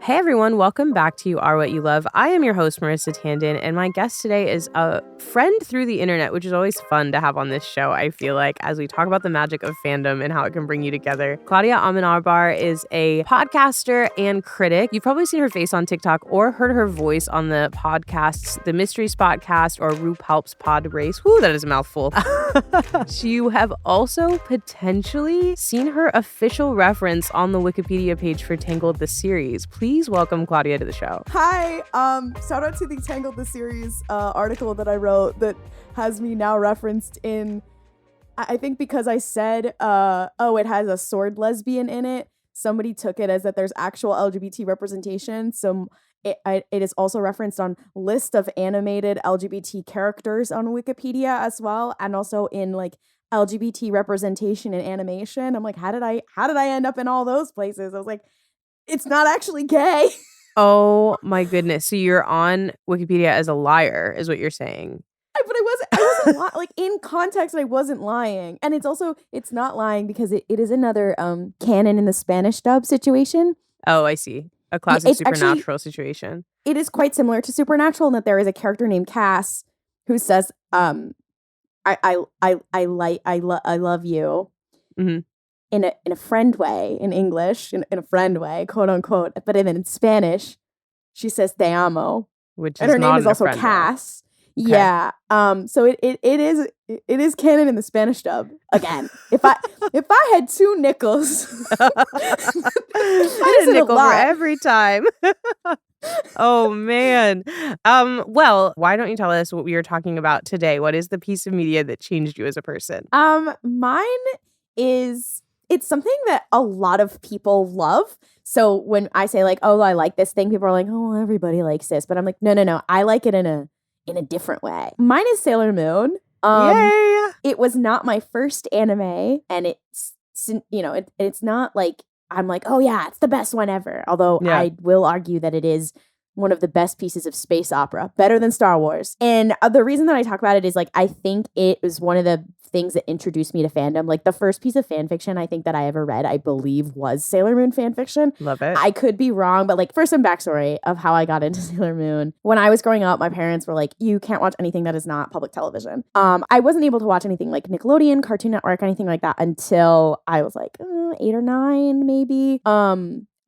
Hey everyone, welcome back to You Are What You Love. I am your host, Marissa Tandon, and my guest today is a friend through the internet, which is always fun to have on this show, I feel like, as we talk about the magic of fandom and how it can bring you together. Klaudia Amenábar is a podcaster and critic. You've probably seen her face on TikTok or heard her voice on the podcasts, the Mystery Spotcast or RuPaul's Pod Race. Whoo, that is a mouthful. You have also potentially seen her official reference on the Wikipedia page for Tangled the series. Please welcome Klaudia to the show. Hi, shout out to the Tangled the series article that I wrote that has me now referenced in, I think because I said, it has a sword lesbian in it. Somebody took it as that there's actual LGBT representation. So it is also referenced on list of animated LGBT characters on Wikipedia as well, and also in like LGBT representation in animation. I'm like, how did I end up in all those places? I was like, it's not actually gay. Oh my goodness. So you're on Wikipedia as a liar, is what you're saying. But I wasn't like in context, I wasn't lying. And it's not lying because it is another canon in the Spanish dub situation. Oh, I see. A classic Supernatural situation. It is quite similar to Supernatural in that there is a character named Cass who says, I love you. Mm-hmm. In a friend way, in English, in a friend way, quote unquote. But then in Spanish, she says te amo, which and is her name is also Cass. Okay. Yeah. So it is canon in the Spanish dub. Again, if I had two nickels, I had a nickel for every time. Oh man. Well, why don't you tell us what we are talking about today? What is the piece of media that changed you as a person? Mine is. It's something that a lot of people love. So when I say like, oh, I like this thing, people are like, oh, everybody likes this. But I'm like, no. I like it in a different way. Mine is Sailor Moon. Yay! It was not my first anime, and it's not like I'm like, oh yeah, it's the best one ever. Although I will argue that it is one of the best pieces of space opera, better than Star Wars. And the reason that I talk about it is like, I think it was one of the things that introduced me to fandom. Like the first piece of fan fiction I think that I ever read, I believe, was Sailor Moon fan fiction. Love it. I could be wrong, but like for some backstory of how I got into Sailor Moon. When I was growing up, my parents were like, you can't watch anything that is not public television. I wasn't able to watch anything like Nickelodeon, Cartoon Network, anything like that until I was like 8 or 9 maybe.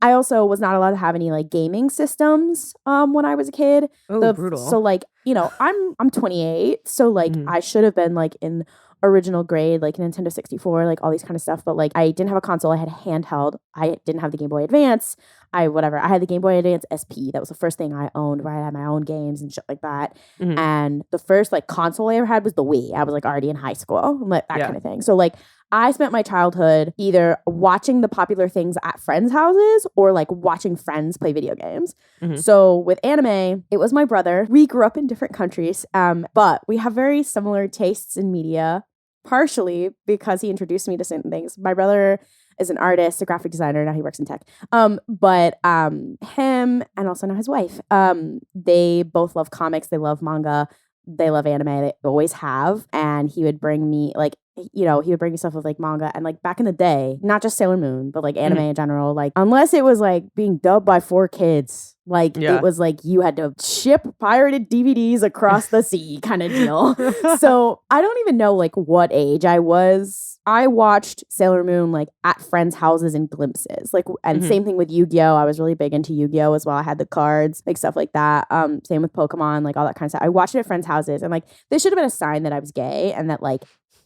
I also was not allowed to have any like gaming systems when I was a kid. Oh, brutal. So like, I'm 28, so like I should have been like in original grade, like Nintendo 64, like all these kind of stuff. But like I didn't have a console. I had a handheld. I didn't have the Game Boy Advance. I had the Game Boy Advance SP. That was the first thing I owned, where I had my own games and shit like that. Mm-hmm. And the first like console I ever had was the Wii. I was like already in high school, that kind of thing. So like I spent my childhood either watching the popular things at friends' houses or like watching friends play video games. Mm-hmm. So with anime, it was my brother. We grew up in different countries, but we have very similar tastes in media, partially because he introduced me to certain things. My brother is an artist, a graphic designer. Now he works in tech. But him and also now his wife, they both love comics. They love manga. They love anime. They always have. And he would bring me stuff with like manga. And like back in the day, not just Sailor Moon, but like anime in general, like unless it was like being dubbed by 4 kids, like it was like you had to ship pirated DVDs across the sea kind of deal. So I don't even know like what age I was. I watched Sailor Moon like at friends' houses in glimpses. Like, and same thing with Yu-Gi-Oh! I was really big into Yu-Gi-Oh! As well. I had the cards, like stuff like that. Same with Pokemon, like all that kind of stuff. I watched it at friends' houses, and like this should have been a sign that I was gay and that like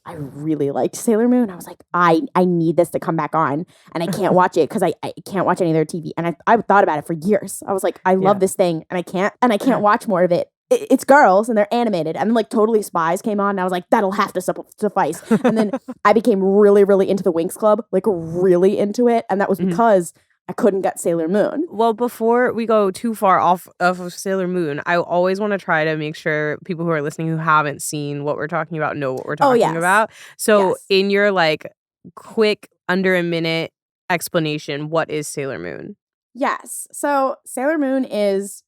I really liked Sailor Moon. I was like, I need this to come back on, and I can't watch it because I can't watch any other TV. And I thought about it for years. I was like, I love this thing, and I can't watch more of it. It's girls and they're animated, and then like Totally Spies came on, and I was like, that'll have to suffice. And then I became really, really into the Winx Club, like really into it, and that was because I couldn't get Sailor Moon. Well, before we go too far off of Sailor Moon, I always want to try to make sure people who are listening who haven't seen what we're talking about know what we're talking about. So in your like quick under a minute explanation, what is Sailor Moon? Yes. So Sailor Moon is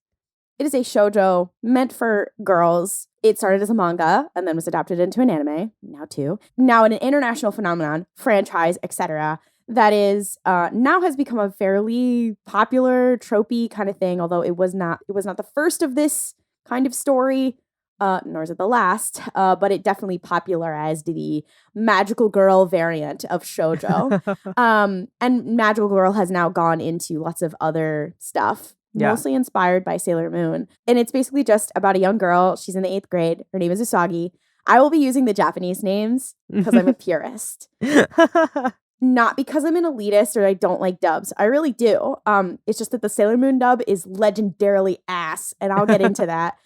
a shoujo meant for girls. It started as a manga and then was adapted into an anime, now an international phenomenon, franchise, etc. that is now has become a fairly popular tropey kind of thing, although it was not the first of this kind of story, nor is it the last, but it definitely popularized the magical girl variant of shoujo. And magical girl has now gone into lots of other stuff, mostly inspired by Sailor Moon. And it's basically just about a young girl. She's in the 8th grade. Her name is Usagi. I will be using the Japanese names because I'm a purist. Not because I'm an elitist or I don't like dubs. I really do. It's just that the Sailor Moon dub is legendarily ass, and I'll get into that.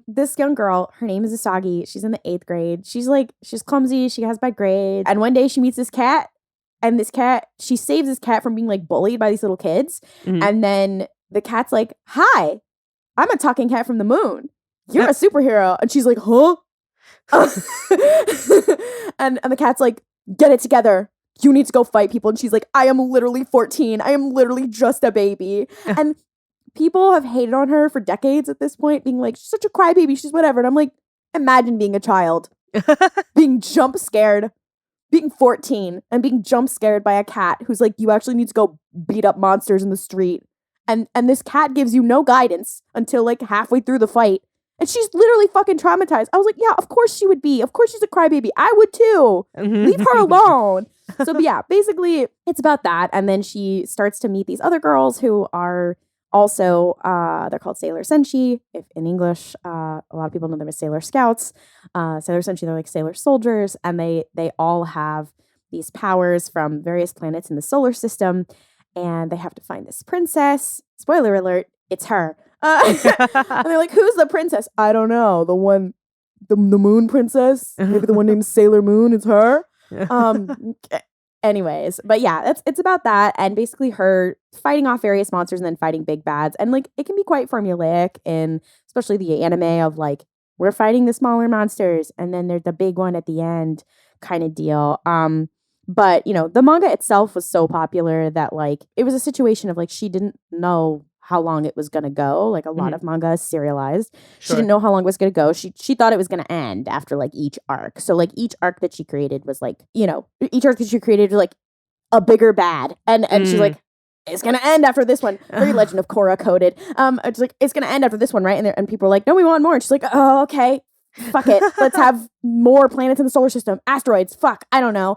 This young girl, her name is Usagi. She's in the 8th grade. She's clumsy. She has bad grades. And one day she meets this cat, and she saves this cat from being like bullied by these little kids. Mm-hmm. And then the cat's like, "Hi, I'm a talking cat from the moon. You're a superhero." And she's like, "Huh?" and the cat's like, "Get it together. You need to go fight people." And she's like, "I am literally 14. I am literally just a baby." And people have hated on her for decades at this point, being like, "She's such a crybaby. She's whatever." And I'm like, imagine being a child, being jump scared, being 14 and being jump scared by a cat who's like, "You actually need to go beat up monsters in the street." And this cat gives you no guidance until like halfway through the fight. And she's literally fucking traumatized. I was like, yeah, of course she would be. Of course she's a crybaby. I would too. Leave her alone. So yeah, basically it's about that. And then she starts to meet these other girls who are also, they're called Sailor Senshi. If in English, a lot of people know them as Sailor Scouts. Sailor Senshi, they're like Sailor Soldiers. And they all have these powers from various planets in the solar system. And they have to find this princess. Spoiler alert, it's her. And they're like, "Who's the princess?" "I don't know. The moon princess. Maybe the one named Sailor Moon. It's her." Anyways, but yeah, it's about that, and basically her fighting off various monsters and then fighting big bads, and like it can be quite formulaic, in especially the anime of like, we're fighting the smaller monsters and then there's the big one at the end kind of deal. But you know, the manga itself was so popular that like it was a situation of like she didn't know how long it was going to go. Like a lot of manga is serialized. Sure. She didn't know how long it was going to go. She thought it was going to end after like each arc. So like each arc that she created was like, you know, each arc that she created was like a bigger bad. And she's like, "It's going to end after this one." Very Legend of Korra coded. It's like, "It's going to end after this one, right?" And people were like, "No, we want more." And she's like, "Oh, okay. Fuck it. Let's have more planets in the solar system. Asteroids. Fuck. I don't know."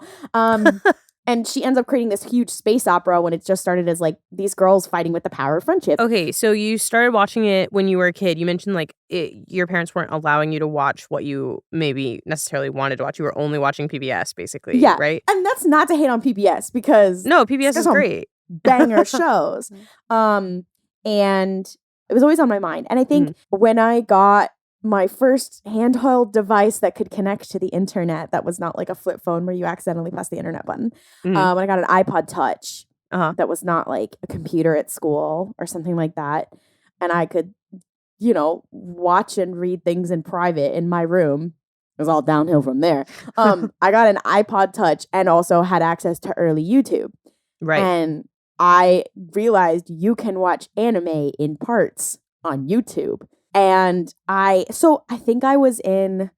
And she ends up creating this huge space opera when it just started as like these girls fighting with the power of friendship. Okay, so you started watching it when you were a kid. You mentioned like your parents weren't allowing you to watch what you maybe necessarily wanted to watch. You were only watching PBS, basically, yeah, right? And that's not to hate on PBS because no, PBS is great. Banger shows. And it was always on my mind. And I think when I got my first handheld device that could connect to the internet, that was not like a flip phone where you accidentally press the internet button. When I got an iPod Touch, that was not like a computer at school or something like that. And I could, you know, watch and read things in private in my room. It was all downhill from there. I got an iPod Touch and also had access to early YouTube. Right. And I realized you can watch anime in parts on YouTube. And I think I was in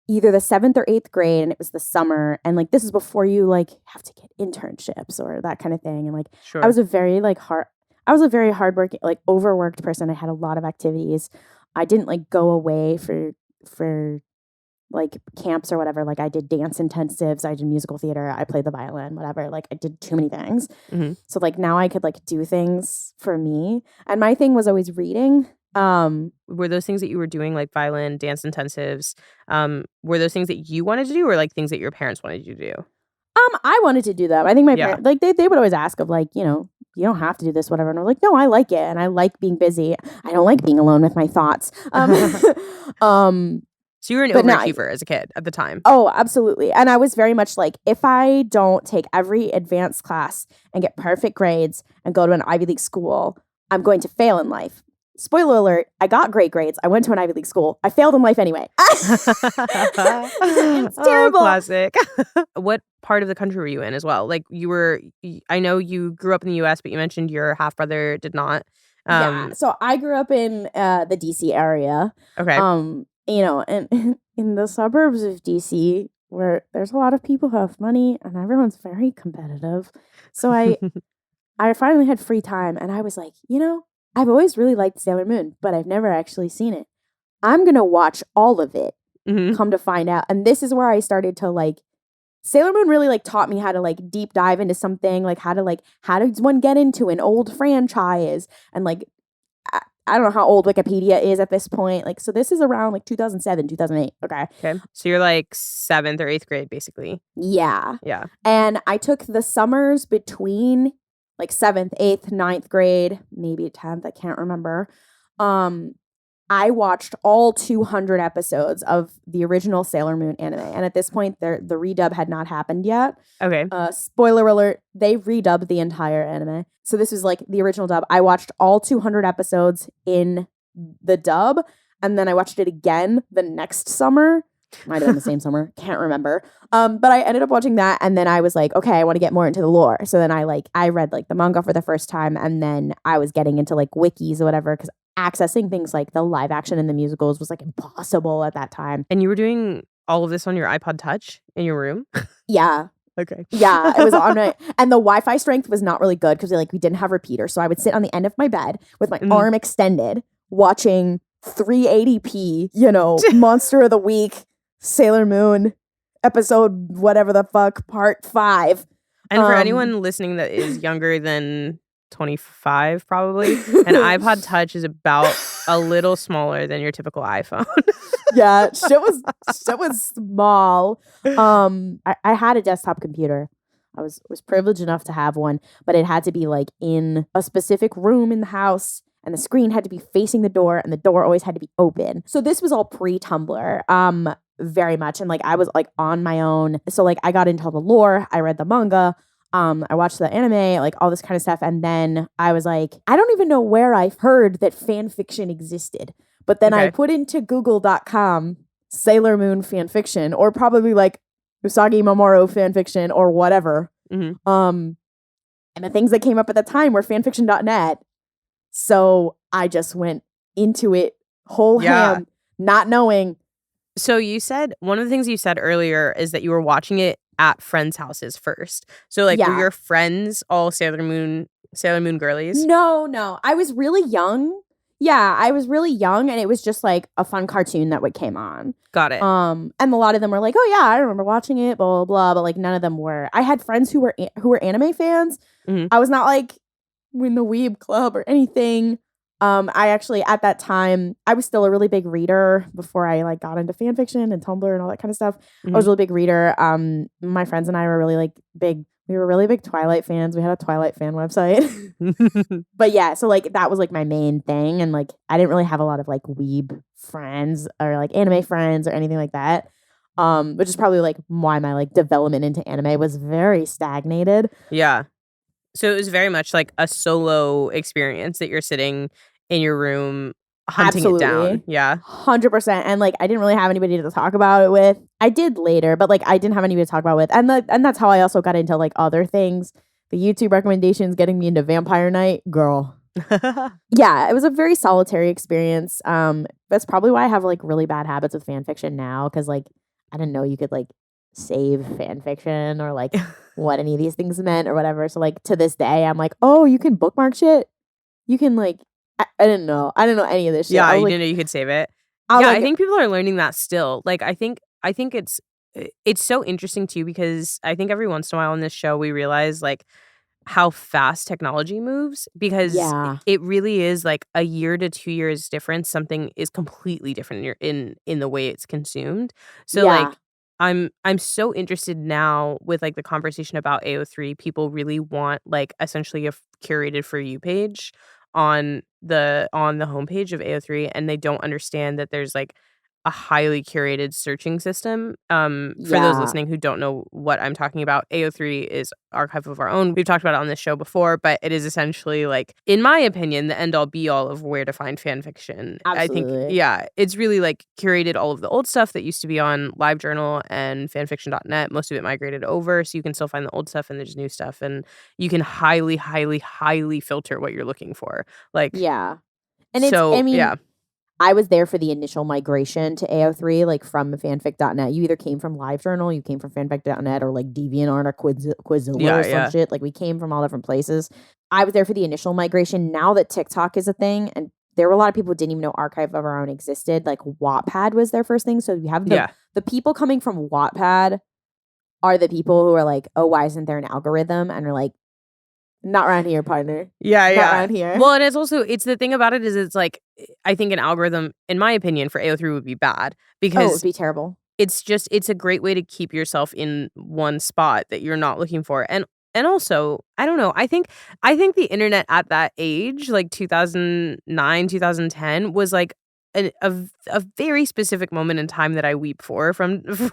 either the 7th or 8th grade, and it was the summer. And like, this is before you like have to get internships or that kind of thing. And like, I was a very hardworking, like overworked person. I had a lot of activities. I didn't like go away for like camps or whatever. Like I did dance intensives. I did musical theater. I played the violin, whatever. Like I did too many things. So like now I could like do things for me. And my thing was always reading. Were those things that you were doing, like violin, dance intensives, were those things that you wanted to do or like things that your parents wanted you to do? I wanted to do them. I think my parents, like they would always ask of like, you know, "You don't have to do this, whatever." And I'm like, "No, I like it. And I like being busy. I don't like being alone with my thoughts." So you were an overachiever as a kid at the time. Oh, absolutely. And I was very much like, if I don't take every advanced class and get perfect grades and go to an Ivy League school, I'm going to fail in life. Spoiler alert, I got great grades. I went to an Ivy League school. I failed in life anyway. It's terrible. Oh, classic. What part of the country were you in as well? Like I know you grew up in the US, but you mentioned your half-brother did not. Yeah, so I grew up in the DC area. Okay. You know, and in the suburbs of DC, where there's a lot of people who have money and everyone's very competitive. So I finally had free time and I was like, I've always really liked Sailor Moon, but I've never actually seen it. I'm going to watch all of it, come to find out. And this is where I started to like, Sailor Moon really like taught me how to like deep dive into something, like how does one get into an old franchise? And like, I don't know how old Wikipedia is at this point. Like, so this is around like 2007, 2008. Okay. So you're like 7th or 8th grade, basically. Yeah. Yeah. And I took the summers between like 7th, 8th, 9th grade, maybe 10th. I can't remember. I watched all 200 episodes of the original Sailor Moon anime. And at this point, the redub had not happened yet. Okay. Spoiler alert, they redubbed the entire anime. So this was like the original dub. I watched all 200 episodes in the dub. And then I watched it again the next summer. Might have been the same summer. Can't remember. But I ended up watching that. And then I was like, okay, I want to get more into the lore. So then I read like the manga for the first time. And then I was getting into like wikis or whatever because accessing things like the live action and the musicals was like impossible at that time. And you were doing all of this on your iPod Touch in your room? Yeah. Okay. Yeah, it was on it. And the Wi-Fi strength was not really good because we didn't have repeaters. So I would sit on the end of my bed with my arm extended watching 380p, Monster of the Week, Sailor Moon, episode whatever the fuck, part 5. And for anyone listening that is younger than 25 probably, an iPod Touch is about a little smaller than your typical iPhone. Yeah, shit was small. I had a desktop computer. I was privileged enough to have one, but it had to be like in a specific room in the house, and the screen had to be facing the door, and the door always had to be open. So this was all pre-Tumblr, very much, and like I was like on my own. So like I got into all the lore. I read the manga. I watched the anime, like all this kind of stuff. And then I was like, I don't even know where I heard that fan fiction existed. But then I put into google.com Sailor Moon fan fiction, or probably like Usagi Mamoru fan fiction or whatever. And the things that came up at the time were fanfiction.net. So I just went into it whole ham, not knowing. So you said, one of the things you said earlier is that you were watching it at friends' houses first. So like were your friends all Sailor Moon girlies? No. I was really young. Yeah, I was really young, and it was just like a fun cartoon that came on. Got it. And a lot of them were like, "Oh yeah, I remember watching it," blah blah blah. But like none of them were. I had friends who were anime fans. I was not like in the weeb club or anything. I actually at that time I was still a really big reader before I like got into fan fiction and Tumblr and all that kind of stuff. I was a really big reader. My friends and I were really like big. We were really big Twilight fans. We had a Twilight fan website. But yeah, so like that was like my main thing, and like I didn't really have a lot of like weeb friends or like anime friends or anything like that. Which is probably like why my like development into anime was very stagnated. Yeah. So it was very much like a solo experience that you're sitting in your room hunting it down. Yeah. 100%. And like I didn't really have anybody to talk about it with. I did later, but like I didn't have anybody to talk about it with. And that's how I also got into like other things. The YouTube recommendations getting me into Vampire Night. Girl. Yeah, it was a very solitary experience. That's probably why I have like really bad habits with fan fiction now, because like I didn't know you could like save fan fiction or like what any of these things meant or whatever. So like to this day I'm like, oh, you can bookmark shit. You can like I didn't know any of this shit. Yeah, you like, didn't know you could save it. I think people are learning that still. Like I think it's so interesting too, because I think every once in a while on this show we realize like how fast technology moves, because it really is like a year to 2 years difference. Something is completely different in the way it's consumed. So like I'm so interested now with like the conversation about AO3. People really want like essentially a curated for you page on the homepage of AO3, and they don't understand that there's like a highly curated searching system. For those listening who don't know what I'm talking about, AO3 is Archive of Our Own. We've talked about it on this show before, but it is essentially like, in my opinion, the end all be all of where to find fan fiction. Absolutely. I think, it's really like curated all of the old stuff that used to be on LiveJournal and fanfiction.net. Most of it migrated over, so you can still find the old stuff and there's new stuff, and you can highly, highly, highly filter what you're looking for. Like, and it's, I was there for the initial migration to AO3, like from fanfic.net. You either came from LiveJournal, you came from fanfic.net, or like DeviantArt or Quizilla or some shit. Like we came from all different places. I was there for the initial migration. Now that TikTok is a thing, and there were a lot of people who didn't even know Archive of Our Own existed. Like Wattpad was their first thing. So you have the people coming from Wattpad are the people who are like, oh, why isn't there an algorithm? And are like, not around here, partner. Yeah. Not around here. Well, and it's the thing about it is it's like, I think an algorithm, in my opinion, for AO3 would be bad because it would be terrible. It's a great way to keep yourself in one spot that you're not looking for. And also, I don't know, I think the internet at that age, like 2009, 2010, was like a very specific moment in time that I weep for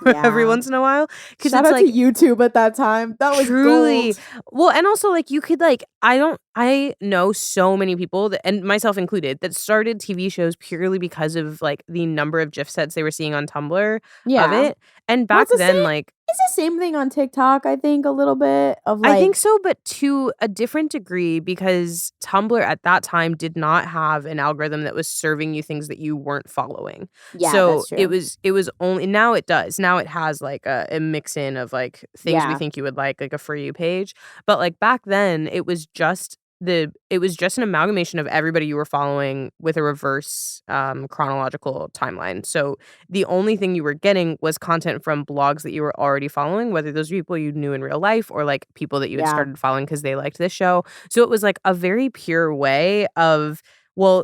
every once in a while. Shout out to YouTube at that time. That was truly gold. Well, and also like you could like I know so many people that, and myself included, that started TV shows purely because of like the number of GIF sets they were seeing on Tumblr of it. And back then, like it's the same thing on TikTok, I think, a little bit of like I think so, but to a different degree because Tumblr at that time did not have an algorithm that was serving you things that you weren't following. Yeah, so that's true. it was only now it does. Now it has like a mix in of like things we think you would like a For You page. But like back then it was just an amalgamation of everybody you were following with a reverse chronological timeline. So the only thing you were getting was content from blogs that you were already following, whether those people you knew in real life or like people that you had started following because they liked this show. So it was like a very pure way of, well,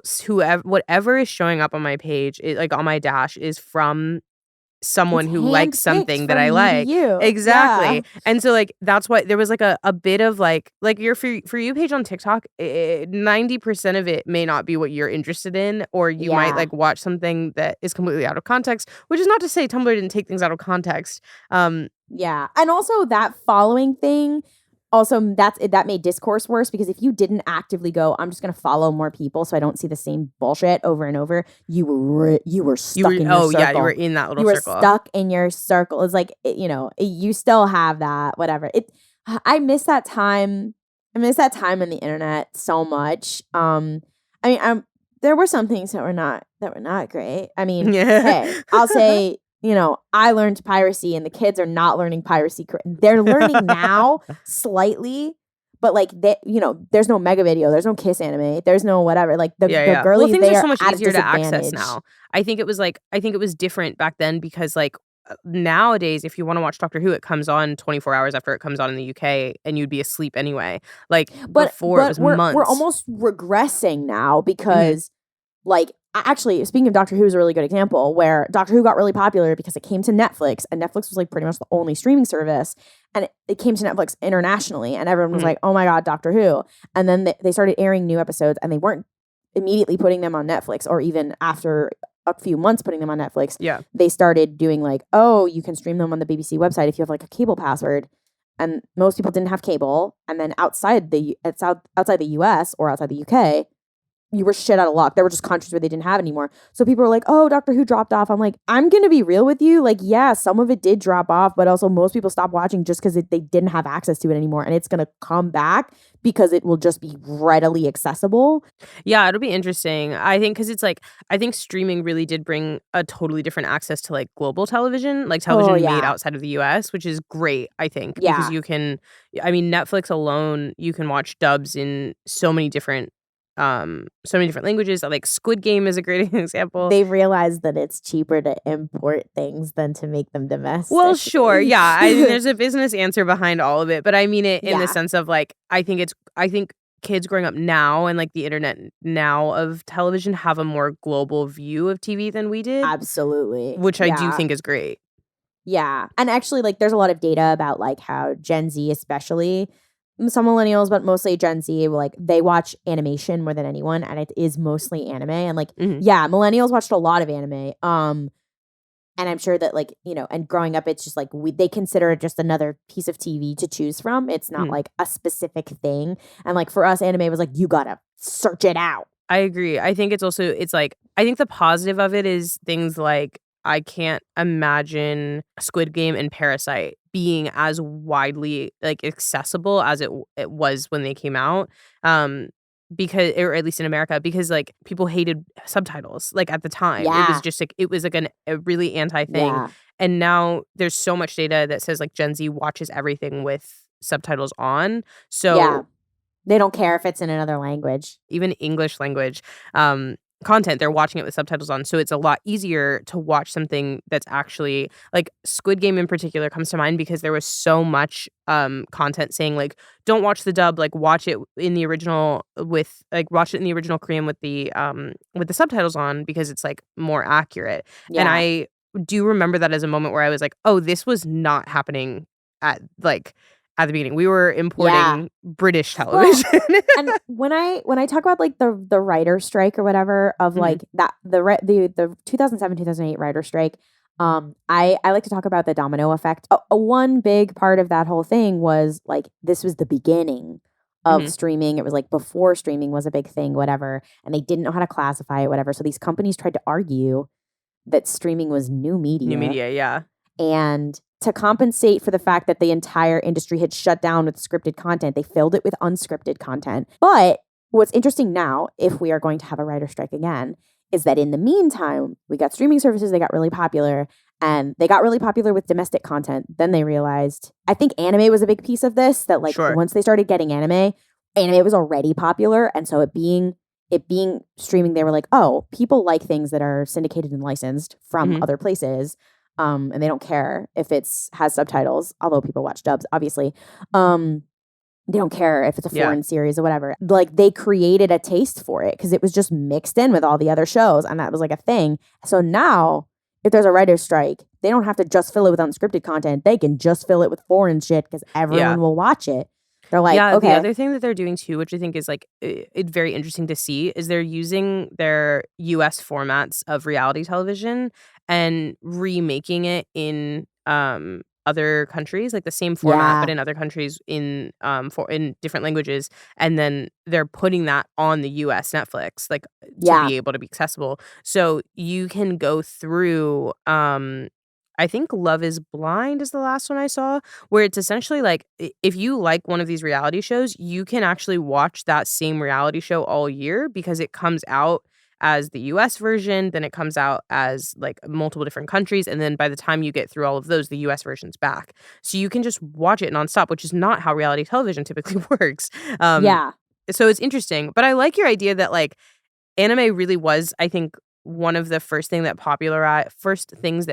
whatever is showing up on my page, like on my dash, is from someone who likes something that I like. Exactly. Yeah. And so like that's why there was like a bit of like your For You page on TikTok, 90% of it may not be what you're interested in, or you might like watch something that is completely out of context, which is not to say Tumblr didn't take things out of context. Yeah. And also that following thing, also that made discourse worse because if you didn't actively go, I'm just going to follow more people so I don't see the same bullshit over and over, you were stuck in your circle. Yeah, you were in that little circle. You were stuck in your circle. It's like, you still have that, whatever. I miss that time. I miss that time on the internet so much. There were some things that were not great. I mean, hey, I'll say, I learned piracy and the kids are not learning piracy. They're learning now slightly, but like there's no mega video, there's no kiss anime, there's no whatever. Like the girlies, well, things they are so much at easier to disadvantage. access now. I think it was different back then because like nowadays, if you want to watch Doctor Who, it comes on 24 hours after it comes on in the UK, and you'd be asleep anyway. Like before, it was months. We're almost regressing now because, like, actually, speaking of Doctor Who is a really good example where Doctor Who got really popular because it came to Netflix, and Netflix was like pretty much the only streaming service, and it came to Netflix internationally, and everyone was like, "Oh my god, Doctor Who!" And then they started airing new episodes, and they weren't immediately putting them on Netflix, or even after a few months putting them on Netflix. Yeah, they started doing like, "Oh, you can stream them on the BBC website if you have like a cable password." And most people didn't have cable, and then outside the US or outside the UK, you were shit out of luck. There were just countries where they didn't have anymore. So people were like, oh, Doctor Who dropped off. I'm like, I'm going to be real with you. Like, yeah, some of it did drop off, but also most people stopped watching just because they didn't have access to it anymore. And it's going to come back because it will just be readily accessible. Yeah, it'll be interesting. I think because it's like, I think streaming really did bring a totally different access to like global television, like television made outside of the US, which is great, I think. Because you can, Netflix alone, you can watch dubs in so many different languages. Like Squid Game is a great example. They realized that it's cheaper to import things than to make them domestic. Well, sure, yeah. I mean, there's a business answer behind all of it, but I mean it in the sense of like, I think kids growing up now and like the internet now of television have a more global view of TV than we did. Absolutely. Which I do think is great. Yeah. And actually, like, there's a lot of data about like how Gen Z, especially some millennials, but mostly Gen Z, like they watch animation more than anyone, and it is mostly anime. And like, millennials watched a lot of anime. And I'm sure that like, and growing up, it's just like they consider it just another piece of TV to choose from. It's not like a specific thing. And like for us, anime was like, you gotta search it out. I agree. I think it's like, I think the positive of it is things like, I can't imagine Squid Game and Parasite being as widely like accessible as it was when they came out. because, or at least in America, because like people hated subtitles like at the time. Yeah. It was like a really anti thing. Yeah. And now there's so much data that says like Gen Z watches everything with subtitles on. So Yeah. They don't care if it's in another language. even English language content, they're watching it with subtitles on. So it's a lot easier to watch something that's actually like Squid Game in particular comes to mind because there was so much content saying like, don't watch the dub, like watch it in the original watch it in the original Korean with the subtitles on because it's like more accurate. Yeah. And I do remember that as a moment where I was like, oh, this was not happening at the beginning. We were importing British television. Well, and when I talk about like the writer strike or whatever of like that the 2007-2008 writer strike, I like to talk about the domino effect. One big part of that whole thing was like this was the beginning of streaming. It was like before streaming was a big thing, whatever, and they didn't know how to classify it, whatever. So these companies tried to argue that streaming was new media. New media, yeah. And to compensate for the fact that the entire industry had shut down with scripted content, they filled it with unscripted content. But what's interesting now, if we are going to have a writer strike again, is that in the meantime, we got streaming services, they got really popular, and they got really popular with domestic content. Then they realized, I think anime was a big piece of this, that like once they started getting anime was already popular. And so it being streaming, they were like, oh, people like things that are syndicated and licensed from other places. And they don't care if has subtitles, although people watch dubs, obviously. They don't care if it's a foreign series or whatever. Like they created a taste for it because it was just mixed in with all the other shows, and that was like a thing. So now, if there's a writer's strike, they don't have to just fill it with unscripted content. They can just fill it with foreign shit because everyone will watch it. They're like, okay. The other thing that they're doing too, which I think is like it's very interesting to see, is they're using their US formats of reality television and remaking it in other countries, like the same format, but in other countries in different languages, and then they're putting that on the US Netflix, like to be able to be accessible. So you can go through I think Love is Blind is the last one I saw, where it's essentially like if you like one of these reality shows, you can actually watch that same reality show all year because it comes out as the US version, then it comes out as like multiple different countries, and then by the time you get through all of those, the US version's back. So you can just watch it nonstop, which is not how reality television typically works. So it's interesting. But I like your idea that like anime really was, I think, one of the first things that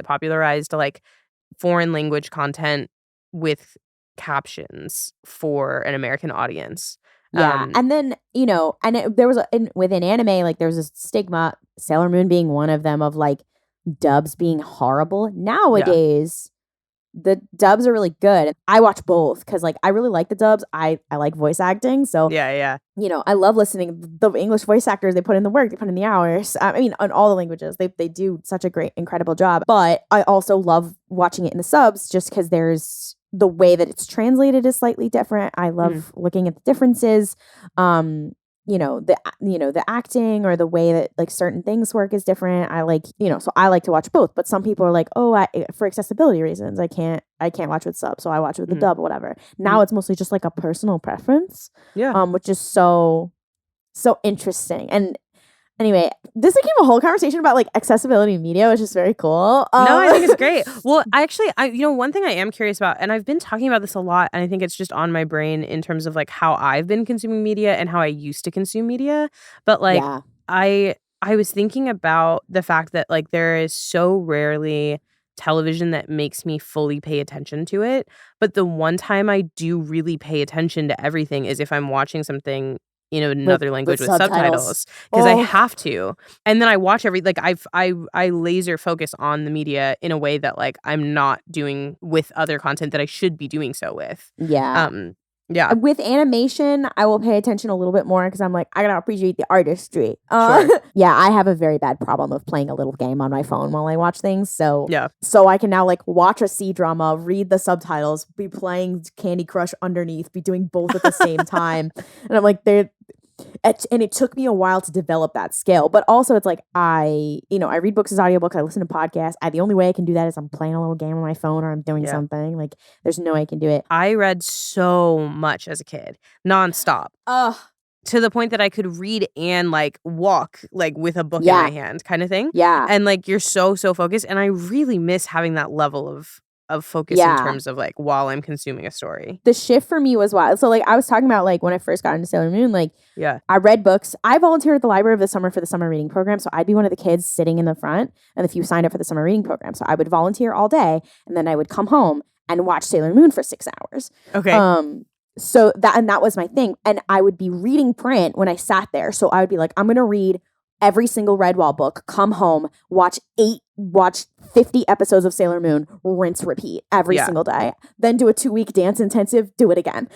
popularized like foreign language content with captions for an American audience. And then, there was within anime, like there was a stigma, Sailor Moon being one of them, of like dubs being horrible. Nowadays, the dubs are really good. I watch both because like I really like the dubs. I like voice acting. So I love listening. The English voice actors, they put in the work, they put in the hours. I mean, on all the languages, they do such a great, incredible job. But I also love watching it in the subs just because there's the way that it's translated is slightly different. I love looking at the differences. The acting or the way that like certain things work is different. I like, so I like to watch both. But some people are like, oh, for accessibility reasons, I can't watch with subs, so I watch with the dub or whatever. Now it's mostly just like a personal preference. Which is so interesting. And anyway, this became a whole conversation about like accessibility in media, which is very cool. No, I think it's great. Well, I one thing I am curious about, and I've been talking about this a lot, and I think it's just on my brain in terms of like how I've been consuming media and how I used to consume media. But like, I was thinking about the fact that like there is so rarely television that makes me fully pay attention to it. But the one time I do really pay attention to everything is if I'm watching something in another language with subtitles because I have to. And then I watch I laser focus on the media in a way that like I'm not doing with other content that I should be doing so with. With animation, I will pay attention a little bit more because I'm like, I gotta appreciate the artistry. I have a very bad problem of playing a little game on my phone while I watch things. So I can now like watch a C-drama, read the subtitles, be playing Candy Crush underneath, be doing both at the same time. And I'm like, and it took me a while to develop that skill. But also it's like I read books as audiobooks, I listen to podcasts. The only way I can do that is I'm playing a little game on my phone or I'm doing something. Like there's no way I can do it. I read so much as a kid, nonstop. to the point that I could read and like walk like with a book in my hand kind of thing. Yeah. And like you're so focused, and I really miss having that level of focus in terms of like while I'm consuming a story. The shift for me was wild. So like I was talking about like when I first got into Sailor Moon, like I read books. I volunteered at the library of the summer for the summer reading program. So I'd be one of the kids sitting in the front and if you signed up for the summer reading program. So I would volunteer all day and then I would come home and watch Sailor Moon for 6 hours. Okay. So that was my thing. And I would be reading print when I sat there. So I would be like, I'm going to read every single Redwall book, come home, watch 50 episodes of Sailor Moon, rinse, repeat every single day, then do a 2-week dance intensive, do it again.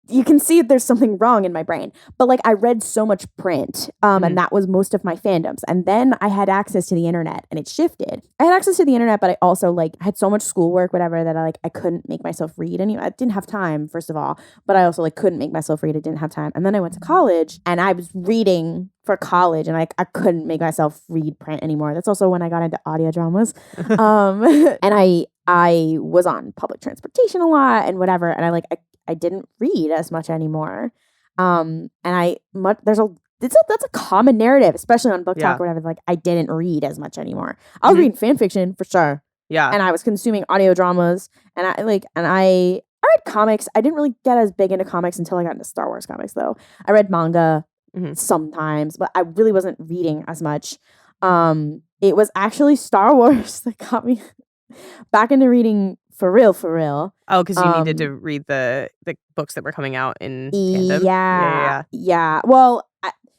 You can see there's something wrong in my brain. But like I read so much print and that was most of my fandoms. And then I had access to the internet and it shifted. I had access to the internet, but I also like had so much schoolwork, whatever, that I couldn't make myself read. I didn't have time, first of all, but I also like couldn't make myself read. I didn't have time. And then I went to college and I was reading for college and I couldn't make myself read print anymore. That's also when I got into audio dramas. And I was on public transportation a lot and whatever. And I didn't read as much anymore. And that's a common narrative, especially on Book Talk or whatever. Like I didn't read as much anymore. I was reading fan fiction for sure. Yeah. And I was consuming audio dramas and I read comics. I didn't really get as big into comics until I got into Star Wars comics though. I read manga sometimes, but I really wasn't reading as much. It was actually Star Wars that got me back into reading for real. Oh, because you needed to read the books that were coming out in tandem? Yeah. Well,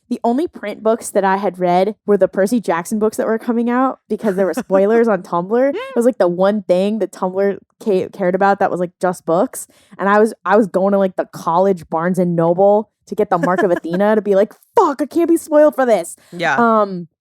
the only print books that I had read were the Percy Jackson books that were coming out because there were spoilers on Tumblr. It was like the one thing that Tumblr cared about that was like just books. And I was going to like the college Barnes and Noble to get the Mark of Athena to be like, fuck, I can't be spoiled for this. Yeah.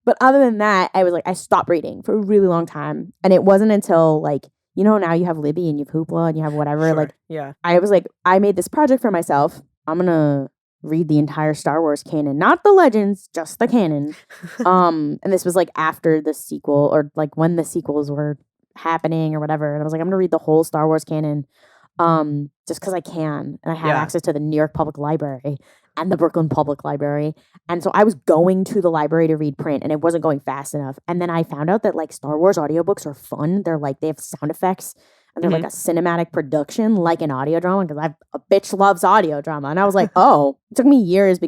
But other than that, I stopped reading for a really long time. And it wasn't until like, now you have Libby and you have Hoopla and you have whatever. Sure. Like, yeah. I was like, I made this project for myself. I'm going to read the entire Star Wars canon, not the legends, just the canon. And this was like after the sequel or like when the sequels were happening or whatever. And I was like, I'm going to read the whole Star Wars canon just because I can. And I had access to the New York Public Library and the Brooklyn Public Library. And so I was going to the library to read print and it wasn't going fast enough. And then I found out that like Star Wars audiobooks are fun. They're like, they have sound effects and they're like a cinematic production, like an audio drama, because a bitch loves audio drama. And I was like, oh, it took me years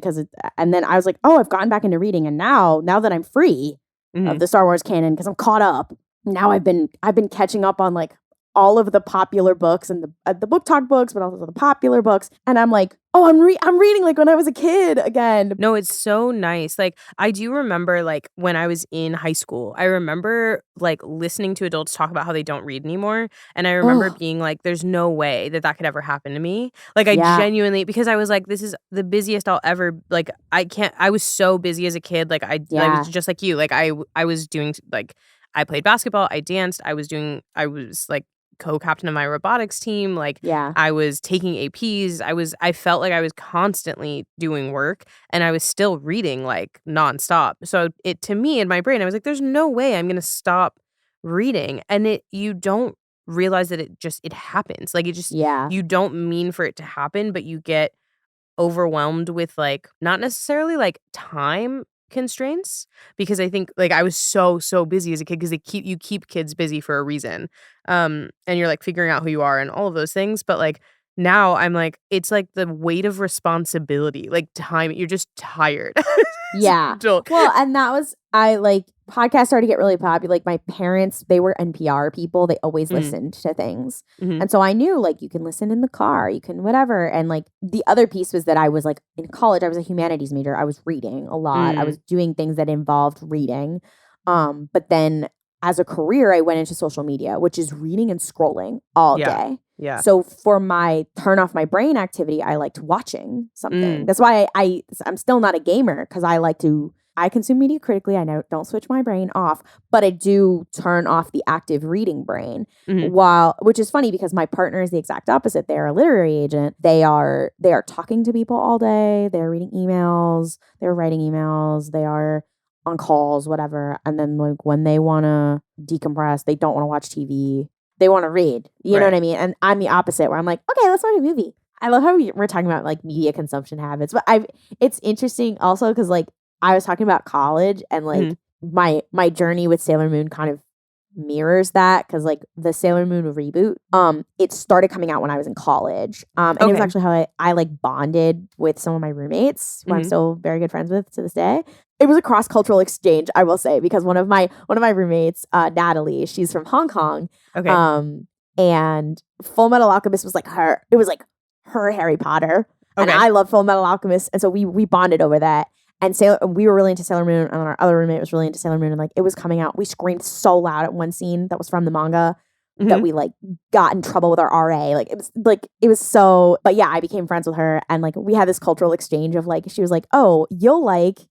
and then I was like, oh, I've gotten back into reading. And now that I'm free of the Star Wars canon, because I'm caught up, now I've been catching up on like all of the popular books and the Book Talk books, but also the popular books. And I'm like, oh, I'm reading like when I was a kid again. No, it's so nice. Like I do remember like when I was in high school, I remember like listening to adults talk about how they don't read anymore. And I remember being like, there's no way that could ever happen to me. Like I genuinely, because I was like, this is the busiest I'll ever, like I was so busy as a kid. Like I was just like you, like I was doing like, I played basketball, I danced, I was like co-captain of my robotics team. Like I was taking APs. I felt like I was constantly doing work and I was still reading like nonstop. So it, to me in my brain, I was like, there's no way I'm going to stop reading. And you don't realize that it happens. Like it just, you don't mean for it to happen, but you get overwhelmed with like, not necessarily like time constraints, because I think like I was so busy as a kid, because you keep kids busy for a reason, and you're like figuring out who you are and all of those things. But like now I'm like, it's like the weight of responsibility, like time, you're just tired. Well, and that was, podcasts started to get really popular. Like my parents, they were NPR people. They always listened to things. And so I knew like you can listen in the car, you can whatever. And like the other piece was that I was like in college, I was a humanities major. I was reading a lot. I was doing things that involved reading. But then as a career, I went into social media, which is reading and scrolling all day. Yeah. So for my turn off my brain activity, I liked watching something. That's why I'm still not a gamer, because I consume media critically. I don't switch my brain off, but I do turn off the active reading brain. Which is funny because my partner is the exact opposite. They're a literary agent. They are talking to people all day. They're reading emails. They're writing emails. They are on calls, whatever. And then like when they want to decompress, they don't want to watch TV. They want to read. You know what I mean? And I'm the opposite, where I'm like, okay, let's watch a movie. I love how we're talking about like media consumption habits, but it's interesting also because like I was talking about college and like my journey with Sailor Moon kind of mirrors that because like the Sailor Moon reboot, it started coming out when I was in college, and it was actually how I like bonded with some of my roommates who I'm still very good friends with to this day. It was a cross-cultural exchange, I will say, because one of my roommates, Natalie, she's from Hong Kong, and Full Metal Alchemist was like her. It was like her Harry Potter, and I love Full Metal Alchemist, and so we bonded over that. And we were really into Sailor Moon, and our other roommate was really into Sailor Moon, and like it was coming out. We screamed so loud at one scene that was from the manga that we like got in trouble with our RA. Like it was so. But yeah, I became friends with her, and like we had this cultural exchange of like she was like, "Oh, you'll like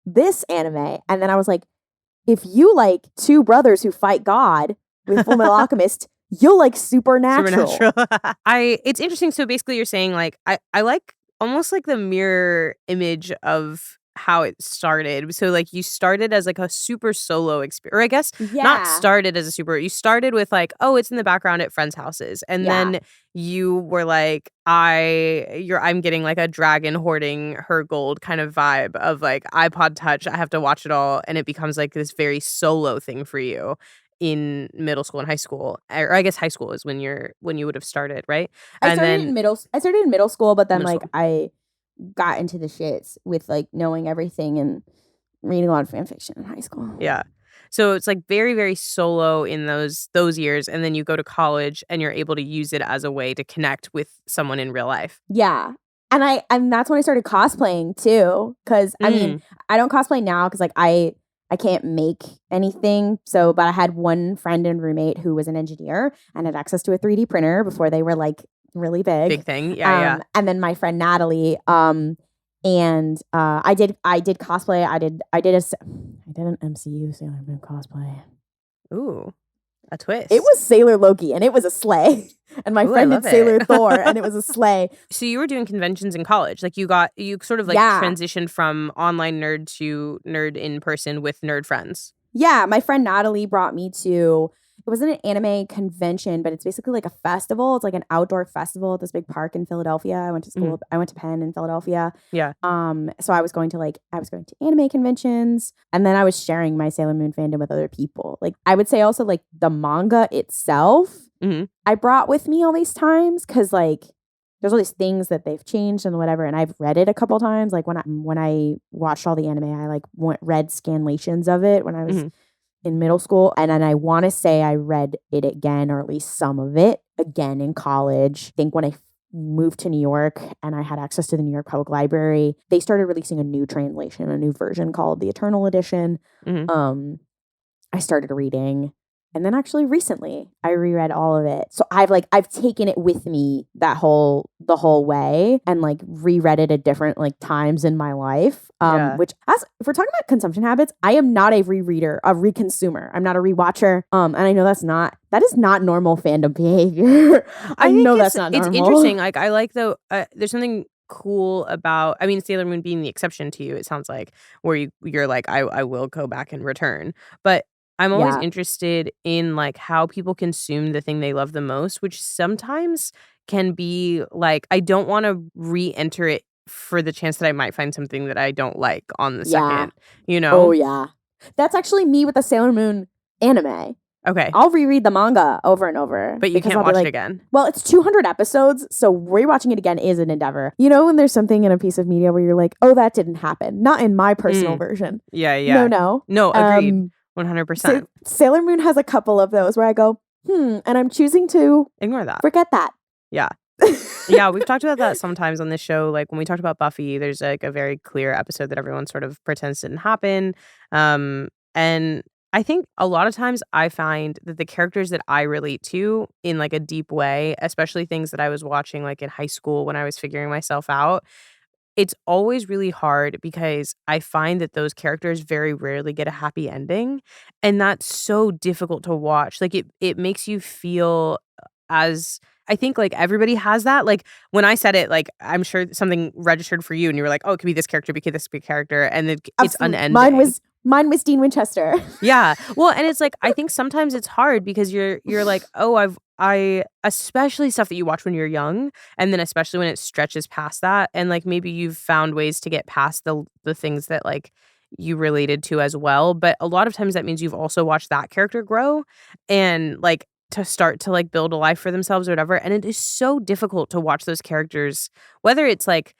this anime," and then I was like, "If you like two brothers who fight God with Full Metal Alchemist, you'll like Supernatural." It's interesting. So basically, you're saying like I like almost like the mirror image of how it started. So like you started as like a super solo experience, or I guess not started as a super, you started with like, oh, it's in the background at friends' houses. And then you were like, I'm getting like a dragon hoarding her gold kind of vibe of like iPod Touch. I have to watch it all. And it becomes like this very solo thing for you in middle school and high school. Or I guess high school is when you would have started, right? I started in middle school, but then like I got into the shits with like knowing everything and reading a lot of fan fiction in high school. Yeah. So it's like very, very solo in those years. And then you go to college and you're able to use it as a way to connect with someone in real life. Yeah. And that's when I started cosplaying too. Cause I mean, I don't cosplay now because like I can't make anything. So, but I had one friend and roommate who was an engineer and had access to a 3D printer before they were like really big thing. Yeah. And then my friend Natalie, and I did cosplay. I did an MCU Sailor Moon cosplay. Ooh, a twist. It was Sailor Loki and it was a sleigh. And my friend did Sailor Thor and it was a sleigh. So you were doing conventions in college. Like you sort of like transitioned from online nerd to nerd in person with nerd friends. Yeah, my friend Natalie brought me to, it wasn't an anime convention, but it's basically like a festival. It's like an outdoor festival at this big park in Philadelphia. I went to school. I went to Penn in Philadelphia. Yeah. So I was going to anime conventions, and then I was sharing my Sailor Moon fandom with other people. Like I would say also like the manga itself, I brought with me all these times because like there's all these things that they've changed and whatever, and I've read it a couple times. Like when I watched all the anime, I like read scanlations of it when I was in middle school, and then I want to say I read it again, or at least some of it again in college. I think when I moved to New York and I had access to the New York Public Library, they started releasing a new translation, a new version called the Eternal Edition. I started reading, and then actually recently I reread all of it. So I've taken it with me the whole way and like reread it at different like times in my life. Which if we're talking about consumption habits, I am not a rereader, a reconsumer. I'm not a rewatcher. And I know that is not normal fandom behavior. I know that's not normal. It's interesting. Like I like there's something cool about, I mean, Sailor Moon being the exception to you, it sounds like, where you're like, I will go back and return. But I'm always interested in like how people consume the thing they love the most, which sometimes can be like, I don't want to re-enter it for the chance that I might find something that I don't like on the second, you know? Oh, yeah. That's actually me with the Sailor Moon anime. Okay. I'll reread the manga over and over. But you can't watch it again. Well, it's 200 episodes, so rewatching it again is an endeavor. You know when there's something in a piece of media where you're like, oh, that didn't happen. Not in my personal version. Yeah. No. Agreed. 100%. Sailor Moon has a couple of those where I go, and I'm choosing to ignore that. Forget that. Yeah. Yeah, we've talked about that sometimes on this show. Like when we talked about Buffy, there's like a very clear episode that everyone sort of pretends didn't happen. And I think a lot of times I find that the characters that I relate to in like a deep way, especially things that I was watching like in high school when I was figuring myself out, it's always really hard because I find that those characters very rarely get a happy ending. And that's so difficult to watch. Like it makes you feel as, I think like everybody has that. Like when I said it, like I'm sure something registered for you and you were like, oh, it could be this character, it could be this character. And it's unending. Mine was Dean Winchester. Yeah. Well, and it's like, I think sometimes it's hard because you're like, oh, I especially stuff that you watch when you're young, and then especially when it stretches past that, and like maybe you've found ways to get past the things that like you related to as well. But a lot of times that means you've also watched that character grow and like to start to like build a life for themselves or whatever. And it is so difficult to watch those characters, whether it's like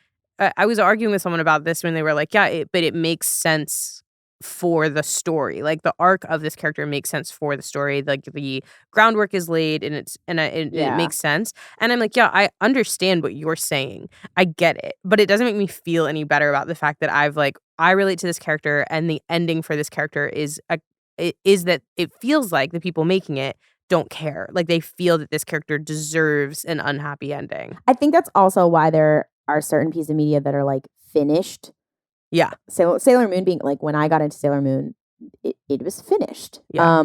I was arguing with someone about this when they were like, yeah, but it makes sense for the story. Like the arc of this character makes sense for the story. Like the groundwork is laid and it makes sense. And I'm like, yeah, I understand what you're saying. I get it. But it doesn't make me feel any better about the fact that I relate to this character, and the ending for this character is that it feels like the people making it don't care. Like they feel that this character deserves an unhappy ending. I think that's also why there are certain pieces of media that are like finished. Yeah. So Sailor Moon being like, when I got into Sailor Moon, it was finished. Yeah.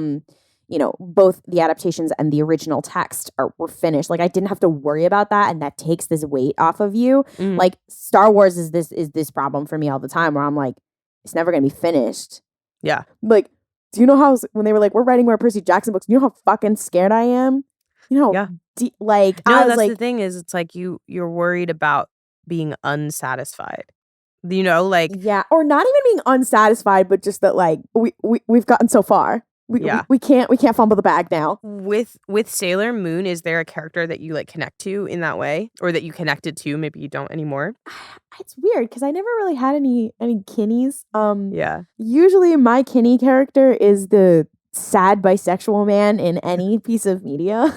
You know, both the adaptations and the original text were finished. Like I didn't have to worry about that, and that takes this weight off of you. Mhm. Like Star Wars is this problem for me all the time, where I'm like, it's never gonna be finished. Yeah. Like, do you know how when they were like, we're writing more Percy Jackson books? You know how fucking scared I am. You know, Yeah. Like No, I was that's like, the thing is, it's like you're worried about being unsatisfied. You know, like yeah, or not even being unsatisfied, but just that like we've gotten so far. We can't fumble the bag now. With Sailor Moon, is there a character that you like connect to in that way, or that you connected to? Maybe you don't anymore. It's weird because I never really had any kinnies. Yeah. Usually my kinnie character is the sad bisexual man in any piece of media.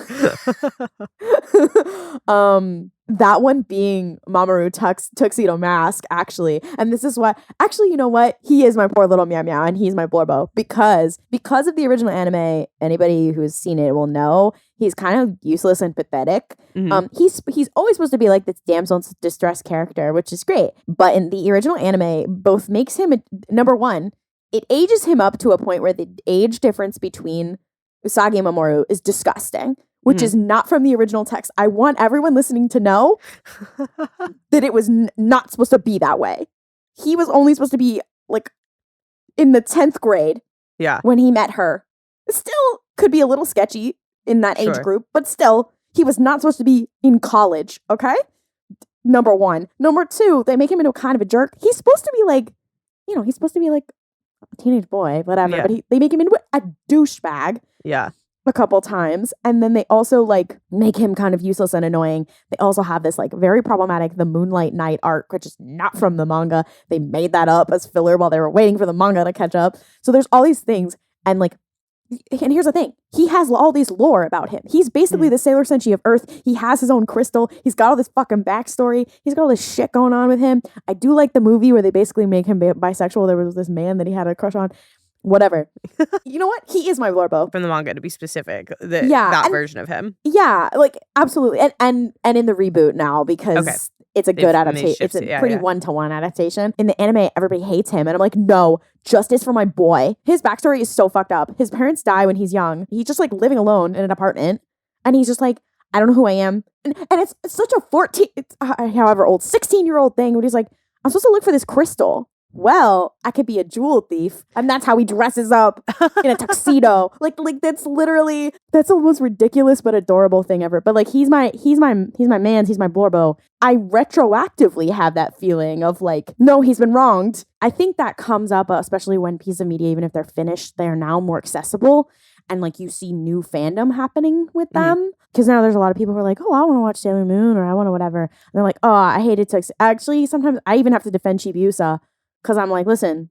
That one being Mamoru Tuxedo Mask, actually. And this is what, actually, you know what? He is my poor little Meow Meow, and he's my Blorbo because of the original anime. Anybody who's seen it will know he's kind of useless and pathetic. Mhm. He's always supposed to be like this damsel in distress character, which is great. But in the original anime, both makes him number one. It ages him up to a point where the age difference between Usagi and Mamoru is disgusting, which is not from the original text. I want everyone listening to know that it was not supposed to be that way. He was only supposed to be like in the 10th grade when he met her. Still could be a little sketchy in that age group, but still, he was not supposed to be in college, okay? Number one. Number two, they make him into kind of a jerk. He's supposed to be like, you know, he's supposed to be like a teenage boy, whatever, but they make him into a douchebag. Yeah. A couple times, and then they also like make him kind of useless and annoying. They also have this like very problematic the Moonlight Knight arc, which is not from the manga. They made that up as filler while they were waiting for the manga to catch up. So there's all these things, and like, and here's the thing: he has all these lore about him. He's basically the Sailor Senshi of Earth. He has his own crystal. He's got all this fucking backstory. He's got all this shit going on with him. I do like the movie where they basically make him bisexual. There was this man that he had a crush on. Whatever. You know what? He is my Blorbo. From the manga, to be specific. That version of him. Yeah, like absolutely. And in the reboot now, because it's a good adaptation. It's a pretty one-to-one adaptation. In the anime, everybody hates him. And I'm like, no, justice for my boy. His backstory is so fucked up. His parents die when he's young. He's just like living alone in an apartment. And he's just like, I don't know who I am. And it's such a however old, 16-year-old thing where he's like, I'm supposed to look for this crystal. Well, I could be a jewel thief. And that's how he dresses up in a tuxedo. Like that's the most ridiculous but adorable thing ever. But like he's my man, he's my Blorbo. I retroactively have that feeling of like, no, he's been wronged. I think that comes up, especially when pieces of media, even if they're finished, they're now more accessible. And like you see new fandom happening with them. Because now there's a lot of people who are like, oh, I want to watch Sailor Moon or I want to whatever. And they're like, oh, I hated Tuxedo. Actually, sometimes I even have to defend Chibiusa. Because I'm like, listen,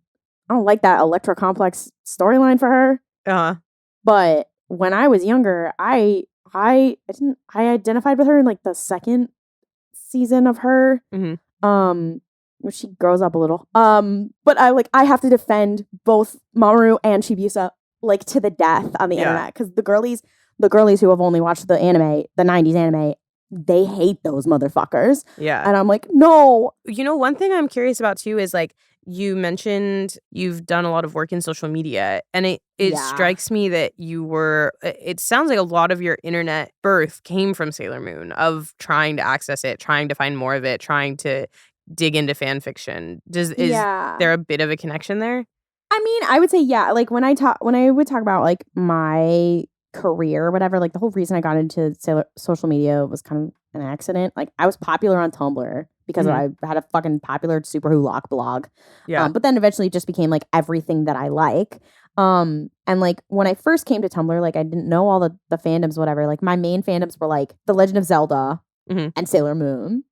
I don't like that Electra Complex storyline for her. But when I was younger, I identified with her in like the second season of her. Where she grows up a little. But I have to defend both Mamoru and Chibiusa like to the death on the internet. Because the girlies who have only watched the anime, the 90s anime, they hate those motherfuckers. Yeah. And I'm like, no. You know, one thing I'm curious about too is like, you mentioned you've done a lot of work in social media, and it strikes me that it sounds like a lot of your internet birth came from Sailor Moon, of trying to access it, trying to find more of it, trying to dig into fan fiction. Is there a bit of a connection there? I mean, I would say, yeah, like when I would talk about like my career or whatever, like the whole reason I got into social media was kind of an accident. Like I was popular on Tumblr because I had a fucking popular Super Who Lock blog. Yeah. But then eventually it just became like everything that I like. And like when I first came to Tumblr, like I didn't know all the fandoms, whatever. Like my main fandoms were like The Legend of Zelda and Sailor Moon.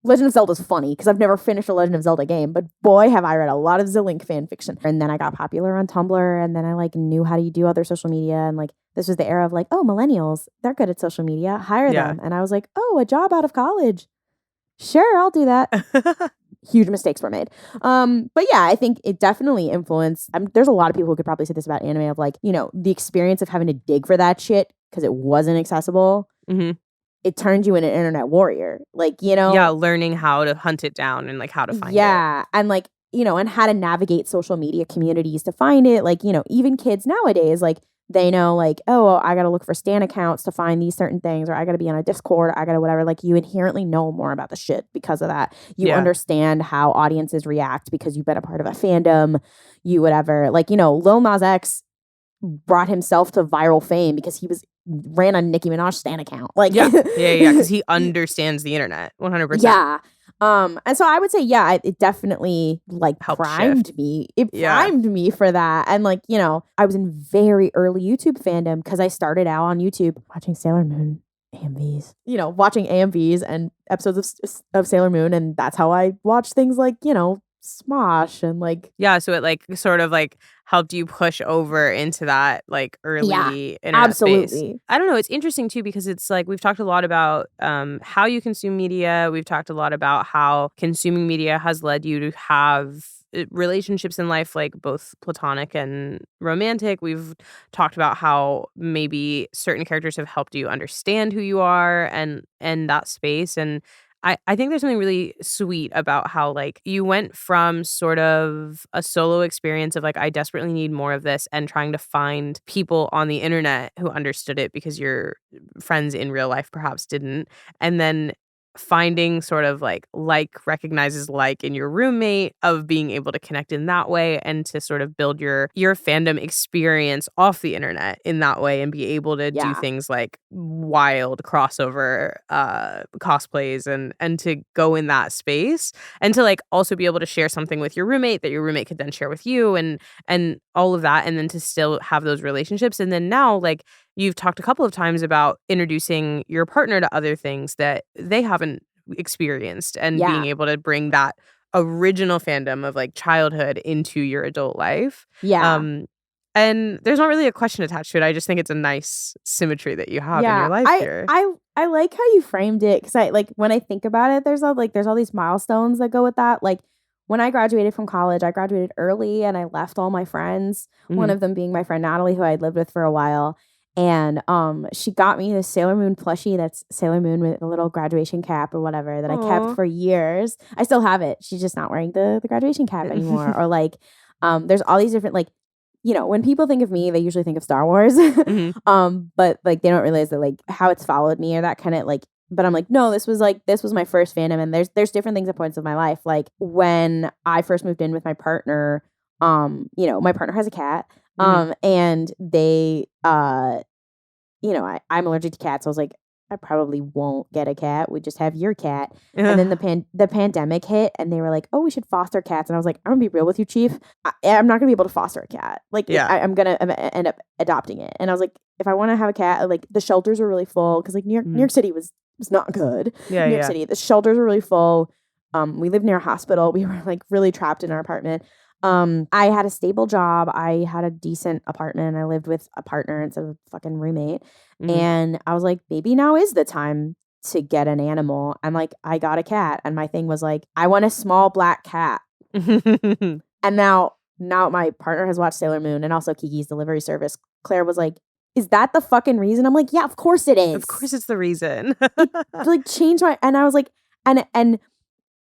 Legend of Zelda's funny because I've never finished a Legend of Zelda game, but boy, have I read a lot of Zilink fan fiction. And then I got popular on Tumblr, and then I like knew how to do other social media, and like this was the era of like, oh, millennials, they're good at social media, hire them. And I was like, oh, a job out of college, sure, I'll do that. Huge mistakes were made. But yeah, I think it definitely influenced. There's a lot of people who could probably say this about anime of like, you know, the experience of having to dig for that shit because it wasn't accessible. It turned you into an internet warrior. Like, you know. Yeah, learning how to hunt it down and like how to find it. Yeah. And like, you know, and how to navigate social media communities to find it. Like, you know, even kids nowadays, like they know like, oh, I got to look for Stan accounts to find these certain things, or I got to be on a Discord, I got to whatever. Like you inherently know more about the shit because of that. You understand how audiences react because you've been a part of a fandom, you whatever. Like, you know, Lil Nas X brought himself to viral fame because he ran a Nicki Minaj Stan account. Like because he understands the internet 100%. Yeah. And so I would say, yeah, it definitely like helped primed shift. me. It primed me for that. And like, you know, I was in very early YouTube fandom because I started out on YouTube watching Sailor Moon AMVs. You know, watching AMVs and episodes of Sailor Moon, and that's how I watch things like, you know, Smosh and like so it like sort of like helped you push over into that like early internet absolutely space. I don't know, it's interesting too because it's like we've talked a lot about how you consume media. We've talked a lot about how consuming media has led you to have relationships in life, like both platonic and romantic. We've talked about how maybe certain characters have helped you understand who you are and that space. And I think there's something really sweet about how like you went from sort of a solo experience of like, I desperately need more of this, and trying to find people on the internet who understood it because your friends in real life perhaps didn't. And then finding sort of like recognizes like in your roommate, of being able to connect in that way and to sort of build your fandom experience off the internet in that way, and be able to do things like wild crossover cosplays and to go in that space, and to like also be able to share something with your roommate that your roommate could then share with you, and all of that, and then to still have those relationships. And then now like you've talked a couple of times about introducing your partner to other things that they haven't experienced, and being able to bring that original fandom of like childhood into your adult life. And there's not really a question attached to it. I just think it's a nice symmetry that you have in your life here. I like how you framed it, because I like when I think about it, there's all these milestones that go with that. Like when I graduated from college, I graduated early and I left all my friends. One of them being my friend Natalie, who I'd lived with for a while. And she got me this Sailor Moon plushie that's Sailor Moon with a little graduation cap or whatever that I kept for years. I still have it. She's just not wearing the graduation cap anymore. Or like there's all these different, like, you know, when people think of me, they usually think of Star Wars. But like they don't realize that like how it's followed me or that kind of like. But I'm like, no, this was my first fandom, and there's different things at points of my life. Like when I first moved in with my partner, you know, my partner has a cat. And they, you know, I'm allergic to cats. So I was like, I probably won't get a cat. We just have your cat. And then the pandemic hit, and they were like, oh, we should foster cats. And I was like, I'm gonna be real with you, Chief. I'm not gonna be able to foster a cat. Like, I'm gonna end up adopting it. And I was like, if I want to have a cat, like the shelters were really full because like New York City was not good. New York City, the shelters were really full. We lived near a hospital. We were like really trapped in our apartment. I had a stable job. I had a decent apartment. I lived with a partner instead of a fucking roommate. And I was like, maybe now is the time to get an animal. And like, I got a cat, and my thing was like, I want a small black cat. And now my partner has watched Sailor Moon and also Kiki's Delivery Service. Claire was like, is that the fucking reason? I'm like, yeah, of course it is. Of course it's the reason. It, like changed my, and I was like, and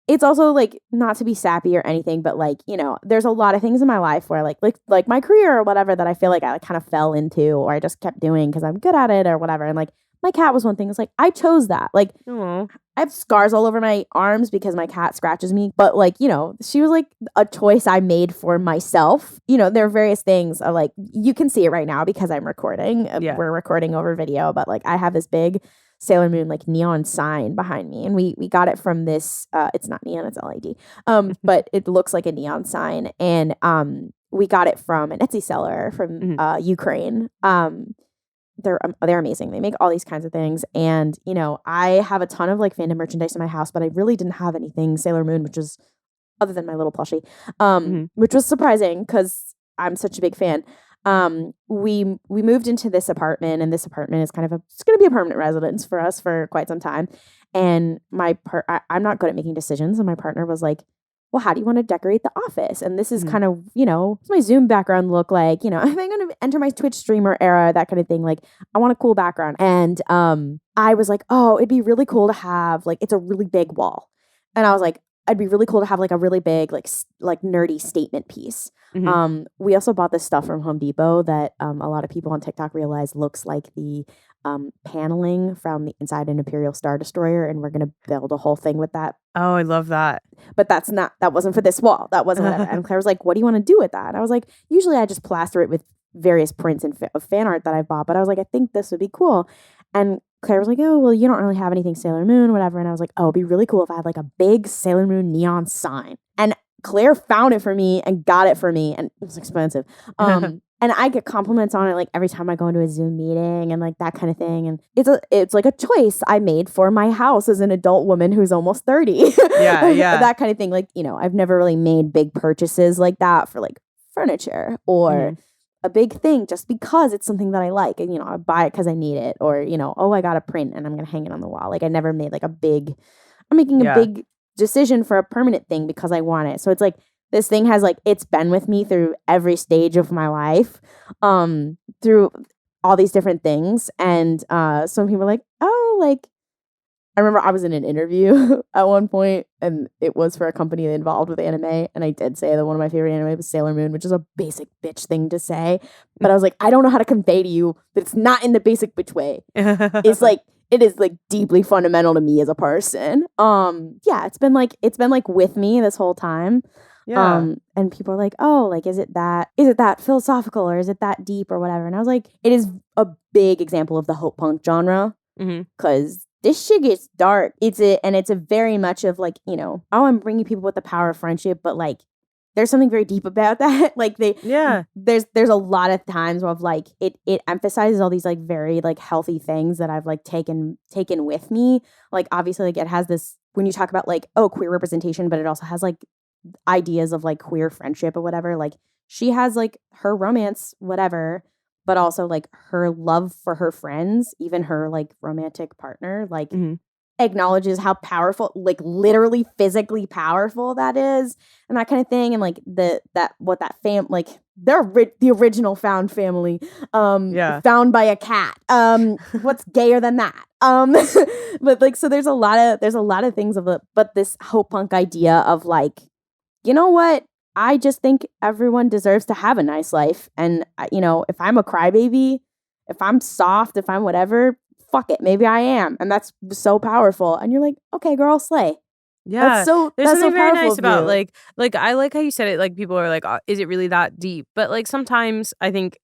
it's also like not to be sappy or anything, but like, you know, there's a lot of things in my life where like my career or whatever that I feel like I like kind of fell into, or I just kept doing because I'm good at it or whatever. And like my cat was one thing. It's like, I chose that. Like, Aw. I have scars all over my arms because my cat scratches me. But like, you know, she was like a choice I made for myself. You know, there are various things like, you can see it right now because I'm recording. Yeah. We're recording over video, but like I have this big Sailor Moon like neon sign behind me. And we got it from this, it's not neon, it's LED. But it looks like a neon sign. And we got it from an Etsy seller from Ukraine. They're amazing. They make all these kinds of things. And, you know, I have a ton of like fandom merchandise in my house, but I really didn't have anything Sailor Moon, which was other than my little plushie, which was surprising because I'm such a big fan. We moved into this apartment, and this apartment is it's going to be a permanent residence for us for quite some time. And I'm not good at making decisions. And my partner was like, well, how do you want to decorate the office? And this is kind of, you know, what's my Zoom background look like? You know, am I going to enter my Twitch streamer era, that kind of thing? Like, I want a cool background. And I was like, oh, it'd be really cool to have, like, it's a really big wall. And I was like, it'd be really cool to have like a really big, like nerdy statement piece. We also bought this stuff from Home Depot that a lot of people on TikTok realize looks like the paneling from the inside an Imperial Star Destroyer, and we're going to build a whole thing with that. Oh, I love that. But that wasn't for this wall. That wasn't whatever. And Claire was like, what do you want to do with that? And I was like, usually I just plaster it with various prints and of fan art that I've bought. But I was like, I think this would be cool. And Claire was like, oh, well, you don't really have anything Sailor Moon, whatever. And I was like, oh, it'd be really cool if I had like a big Sailor Moon neon sign. And Claire found it for me and got it for me. And it was expensive. And I get compliments on it like every time I go into a Zoom meeting and like that kind of thing. And it's like a choice I made for my house as an adult woman who's almost 30. Yeah. That kind of thing. Like, you know, I've never really made big purchases like that for like furniture or a big thing just because it's something that I like. And, you know, I buy it because I need it. Or, you know, oh, I got a print and I'm going to hang it on the wall. Like I never made like I'm making a big decision for a permanent thing because I want it. So it's like, this thing has like, it's been with me through every stage of my life, through all these different things. And some people are like, oh, like, I remember I was in an interview at one point and it was for a company involved with anime. And I did say that one of my favorite anime was Sailor Moon, which is a basic bitch thing to say. But I was like, I don't know how to convey to you that it's not in the basic bitch way. It's like, it is like deeply fundamental to me as a person. It's been like with me this whole time. Yeah. And people are like, oh, like, is it that philosophical or is it that deep or whatever? And I was like, it is a big example of the hope punk genre because this shit gets dark. It's a very much of like, you know, oh, I'm bringing people with the power of friendship, but like, there's something very deep about that. Like there's a lot of times where like it emphasizes all these like very like healthy things that I've like taken with me. Like obviously like it has this, when you talk about like, oh, queer representation, but it also has like ideas of like queer friendship or whatever. Like she has like her romance, whatever, but also like her love for her friends, even her like romantic partner, like acknowledges how powerful, like literally physically powerful that is, and that kind of thing. And like the original found family, found by a cat. What's gayer than that? But like, so there's a lot of things of it, but this hope punk idea of like, you know what? I just think everyone deserves to have a nice life. And, you know, if I'm a crybaby, if I'm soft, if I'm whatever, fuck it. Maybe I am. And that's so powerful. And you're like, okay, girl, slay. Yeah. There's something so very nice of about you. like, I like how you said it. Like people are like, oh, is it really that deep? But like sometimes I think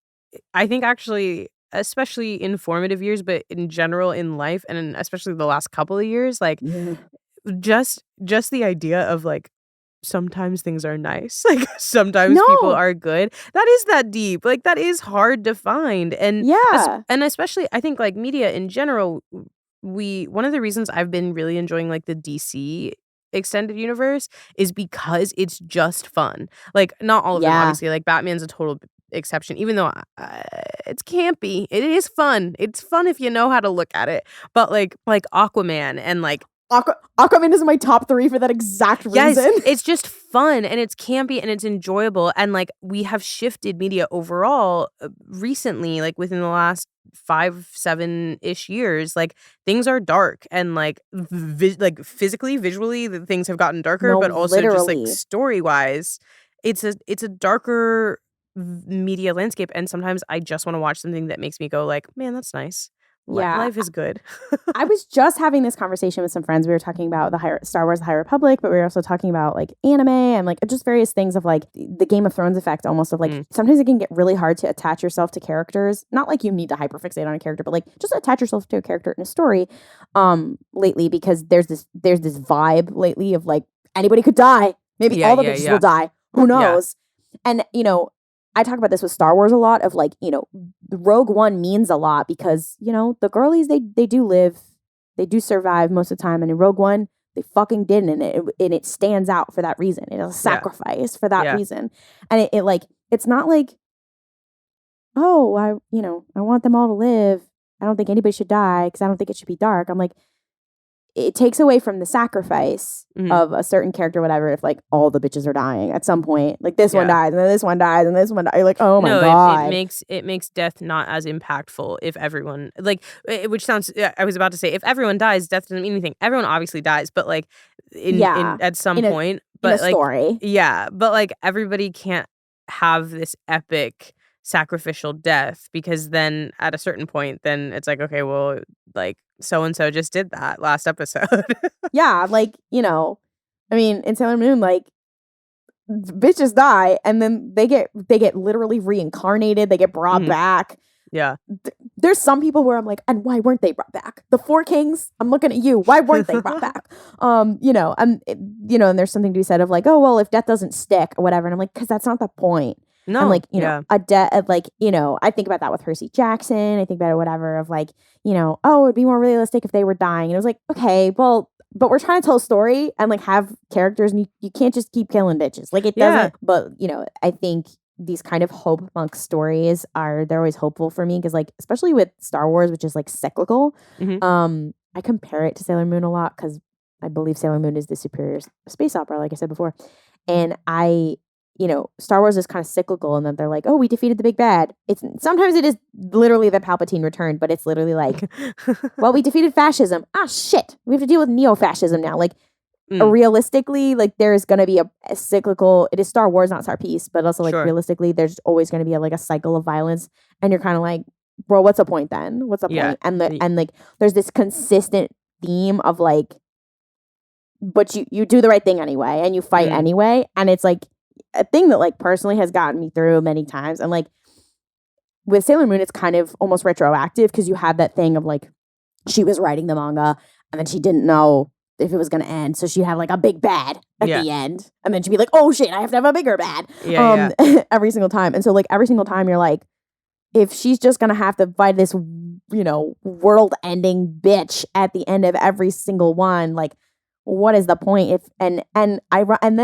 actually, especially in formative years, but in general in life and especially the last couple of years, like just the idea of like, sometimes things are nice. Like sometimes people are good. That is that deep. Like that is hard to find. And and especially I think like media in general, one of the reasons I've been really enjoying like the DC extended universe is because it's just fun. Like not all of them obviously. Like Batman's a total exception, even though it's campy. It is fun. It's fun if you know how to look at it. But like Aquaman and like Aquaman is my top 3 for that exact reason. Yes, it's just fun and it's campy and it's enjoyable. And like we have shifted media overall recently, like within the last 5-7-ish years, like things are dark and like like physically, visually, the things have gotten darker, but also literally. Just like story wise, it's a darker media landscape. And sometimes I just want to watch something that makes me go like, man, that's nice. Life is good. I was just having this conversation with some friends. We were talking about Star Wars: The High Republic, but we were also talking about like anime and like just various things of like the Game of Thrones effect, almost of like sometimes it can get really hard to attach yourself to characters. Not like you need to hyperfixate on a character, but like just attach yourself to a character in a story. Lately, because there's this vibe lately of like anybody could die. Maybe all the bitches will die. Who knows? And I talk about this with Star Wars a lot of like, Rogue One means a lot because, the girlies, they do live, they do survive most of the time. And in Rogue One, they fucking didn't. And it stands out for that reason. It is a sacrifice for that reason. And it like, it's not like, oh, I want them all to live. I don't think anybody should die because I don't think it should be dark. I'm like, it takes away from the sacrifice of a certain character, whatever, if like all the bitches are dying at some point. Like this one dies and then this one dies and this one dies. You're like, oh my God. It makes death not as impactful if everyone which sounds I was about to say if everyone dies, death doesn't mean anything. Everyone obviously dies, but like at some point. But in a story. Yeah. But like everybody can't have this epic sacrificial death because then at a certain point then it's like, okay, well, like so-and-so just did that last episode. Yeah, like, I mean, in Sailor Moon, like, bitches die, and then they get literally reincarnated, they get brought back. Yeah. There's some people where I'm like, and why weren't they brought back? The Four Kings, I'm looking at you, why weren't they brought back? And there's something to be said of like, oh, well, if death doesn't stick or whatever, and I'm like, because that's not the point. No, I'm like, a death, like, I think about that with Percy Jackson. I think about it, whatever, of like, oh, it'd be more realistic if they were dying. And it was like, okay, well, but we're trying to tell a story and like have characters, and you can't just keep killing bitches. Like it doesn't. But I think these kind of hope monk stories they're always hopeful for me because like, especially with Star Wars, which is like cyclical. I compare it to Sailor Moon a lot because I believe Sailor Moon is the superior space opera, like I said before, and Star Wars is kind of cyclical, and then they're like, oh, we defeated the big bad. Sometimes it is literally the Palpatine returned, but it's literally like, well, we defeated fascism. Ah, shit. We have to deal with neo-fascism now. Like, realistically, like, there's going to be a cyclical, it is Star Wars, not Star Peace, but also, like, realistically, there's always going to be a cycle of violence, and you're kind of like, bro, what's the point then? What's the point? And like, there's this consistent theme of, like, but you do the right thing anyway, and you fight anyway, and it's, like, a thing that like personally has gotten me through many times. And like with Sailor Moon, it's kind of almost retroactive because you have that thing of like she was writing the manga and then she didn't know if it was going to end. So she'd have like a big bad at the end. And then she'd be like, oh shit, I have to have a bigger bad every single time. And so like every single time you're like, if she's just going to have to fight this, world ending bitch at the end of every single one, like, what is the point? If and then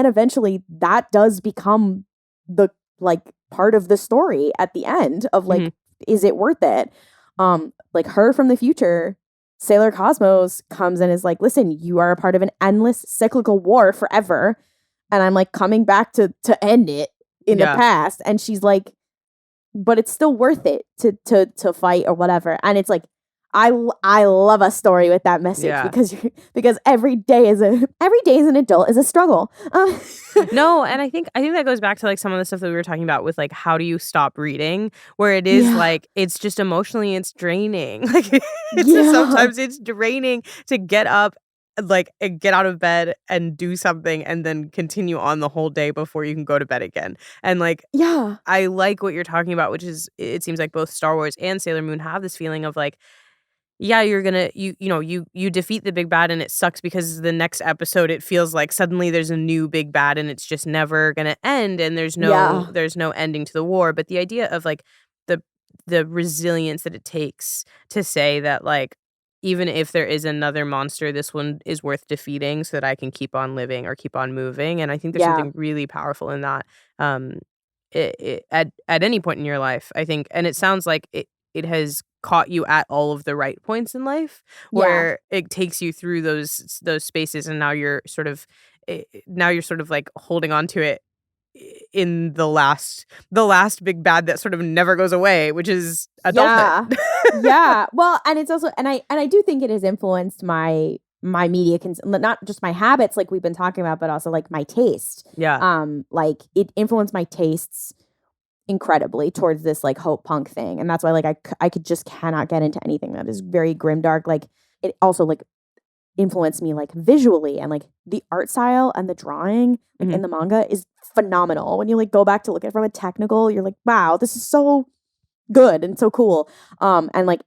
eventually that does become the like part of the story at the end of like, is it worth it? Like her from the future, Sailor Cosmos comes and is like, listen, you are a part of an endless cyclical war forever, and I'm like coming back to end it in the past. And she's like, but it's still worth it to fight or whatever. And it's like, I love a story with that message because every day as an adult is a struggle. No, and I think that goes back to like some of the stuff that we were talking about with like how do you stop reading, where it is like it's just emotionally it's draining. Like sometimes it's draining to get up, like get out of bed and do something and then continue on the whole day before you can go to bed again. And like I like what you're talking about, which is it seems like both Star Wars and Sailor Moon have this feeling of like, yeah, you're gonna you defeat the big bad and it sucks because the next episode it feels like suddenly there's a new big bad and it's just never gonna end and there's no ending to the war. But the idea of like the resilience that it takes to say that like even if there is another monster, this one is worth defeating so that I can keep on living or keep on moving. And I think there's something really powerful in that. At any point in your life, I think, and it sounds like it has caught you at all of the right points in life where it takes you through those spaces, and now you're sort of like holding on to it in the last big bad that sort of never goes away, which is adulthood. Well, and it's also, and I do think it has influenced my media, not just my habits like we've been talking about, but also like my taste. Like it influenced my tastes incredibly towards this like hope punk thing, and that's why like I could just cannot get into anything that is very grimdark. Like it also like influenced me like visually, and like the art style and the drawing like in the manga is phenomenal. When you like go back to look at it from a technical, you're like, wow, this is so good and so cool. And like,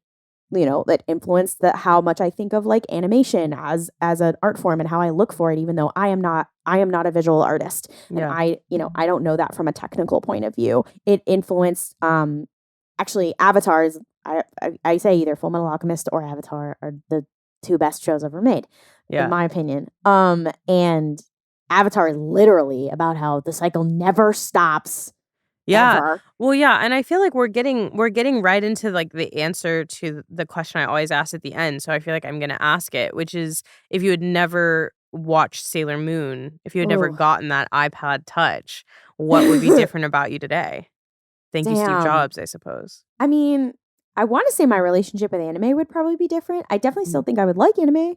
you know, that influenced how much I think of like animation as an art form and how I look for it, even though I am not a visual artist. And I don't know that from a technical point of view. It influenced actually Avatars. I say either Full Metal Alchemist or Avatar are the two best shows ever made, in my opinion. And Avatar is literally about how the cycle never stops. Yeah. Ever. Well, yeah, and I feel like we're getting right into like the answer to the question I always ask at the end. So I feel like I'm going to ask it, which is if you had never watched Sailor Moon, if you had never gotten that iPod Touch, what would be different about you today? Thank you, Steve Jobs, I suppose. I mean, I want to say my relationship with anime would probably be different. I definitely still think I would like anime.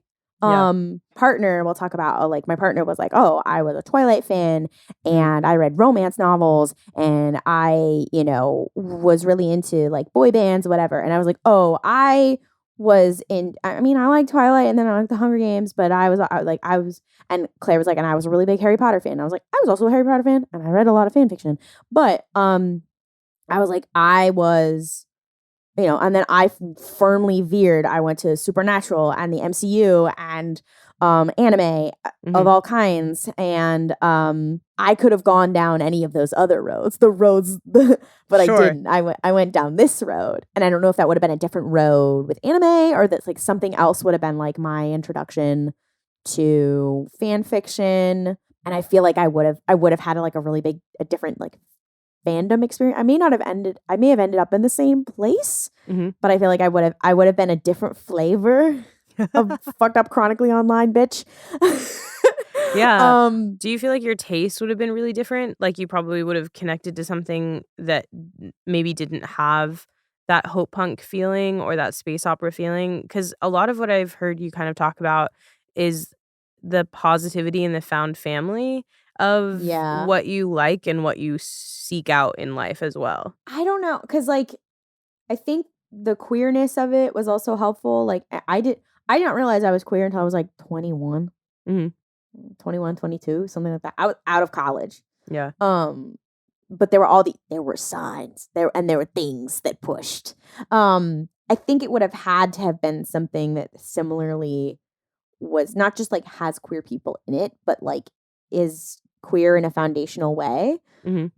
Partner, we'll talk about like my partner was like, oh, I was a Twilight fan and I read romance novels and I, you know, was really into like boy bands, whatever. And I was like, oh, I like Twilight and then I like the Hunger Games, but and Claire was like, and I was a really big Harry Potter fan. And I was like, I was also a Harry Potter fan and I read a lot of fan fiction, but I was like, you know, and then I firmly veered. I went to Supernatural and the MCU and anime of all kinds. And I could have gone down any of those other roads, but I didn't. I went down this road. And I don't know if that would have been a different road with anime or that's like something else would have been like my introduction to fan fiction. And I feel like I would have had like a different like fandom experience. I may have ended up in the same place, but I feel like I would have been a different flavor of fucked up chronically online bitch. Yeah. Do you feel like your taste would have been really different? Like you probably would have connected to something that maybe didn't have that hope punk feeling or that space opera feeling? Because a lot of what I've heard you kind of talk about is the positivity and the found family of what you like and what you seek out in life as well. I don't know, because like I think the queerness of it was also helpful. Like I didn't realize I was queer until I was like 21, 21, 22, something like that. I was out of college. Yeah. But there were signs there, and there were things that pushed. I think it would have had to have been something that similarly was not just like has queer people in it, but like is queer in a foundational way. I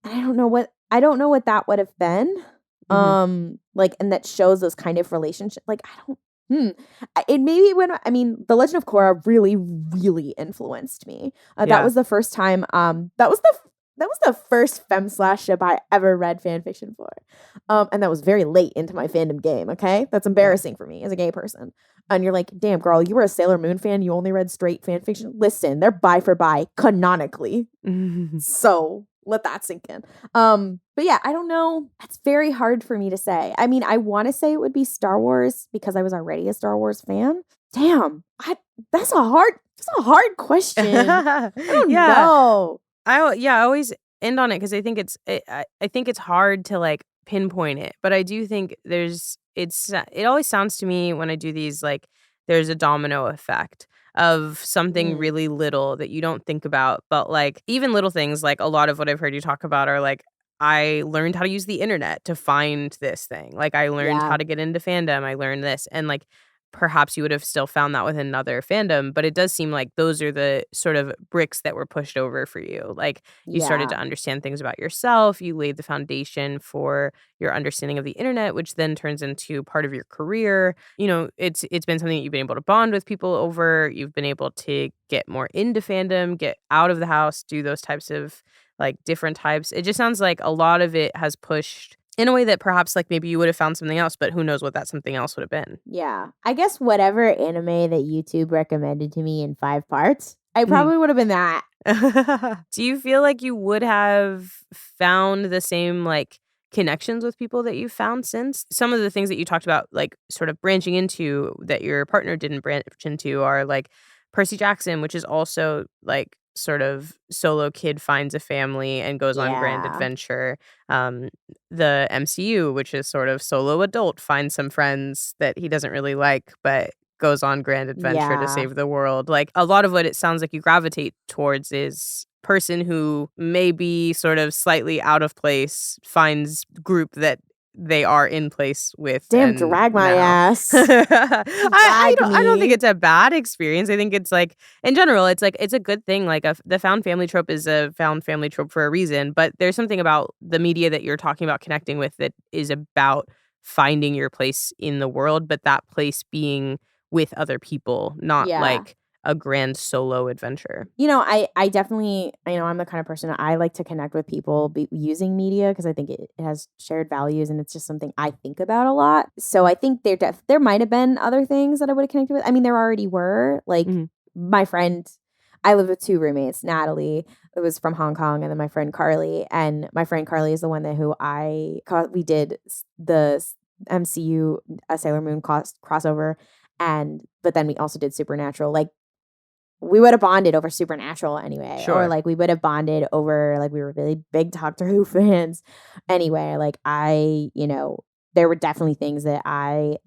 don't know what that would have been. Like, and that shows those kind of relationships. Like, it maybe The Legend of Korra really, really influenced me. That was the first time. That was the first fem/ship I ever read fan fiction for. And that was very late into my fandom game. Okay, that's embarrassing for me as a gay person. And you're like, damn, girl, you were a Sailor Moon fan. You only read straight fan fiction. Listen, they're bi for bi canonically. So let that sink in. But yeah, I don't know. It's very hard for me to say. I mean, I want to say it would be Star Wars because I was already a Star Wars fan. Damn, that's a hard question. I don't know. I always end on it because I think it's hard to like pinpoint it, but I do think it always sounds to me when I do these like there's a domino effect of something really little that you don't think about, but like even little things like a lot of what I've heard you talk about are like I learned how to use the internet to find this thing. Like I learned how to get into fandom. I learned this, and like perhaps you would have still found that with another fandom, but it does seem like those are the sort of bricks that were pushed over for you. Like you started to understand things about yourself. You laid the foundation for your understanding of the internet, which then turns into part of your career. You know, it's been something that you've been able to bond with people over. You've been able to get more into fandom, get out of the house, do those types of like different types. It just sounds like a lot of it has pushed in a way that perhaps like maybe you would have found something else, but who knows what that something else would have been. Yeah. I guess whatever anime that YouTube recommended to me in 5 parts, I probably would have been that. Do you feel like you would have found the same like connections with people that you've found since? Some of the things that you talked about, like sort of branching into that your partner didn't branch into are like Percy Jackson, which is also like sort of solo kid finds a family and goes on grand adventure. The MCU, which is sort of solo adult, finds some friends that he doesn't really like, but goes on grand adventure to save the world. Like, a lot of what it sounds like you gravitate towards is person who may be sort of slightly out of place finds group that they are in place with. Damn, drag my ass. I don't think it's a bad experience. I think it's like, in general, it's like, it's a good thing. Like, the found family trope is a found family trope for a reason, but there's something about the media that you're talking about connecting with that is about finding your place in the world, but that place being with other people, not like a grand solo adventure. You know, I definitely, I'm the kind of person that I like to connect with people using media because I think it has shared values and it's just something I think about a lot. So I think there might have been other things that I would have connected with. I mean, there already were. Like, my friend, I lived with two roommates, Natalie, who was from Hong Kong, and then my friend Carly. And my friend Carly is the one that we did the MCU Sailor Moon crossover, but then we also did Supernatural. Like, we would have bonded over Supernatural anyway. Sure. Or like we would have bonded over, like, we were really big Doctor Who fans anyway. Like, there were definitely things that I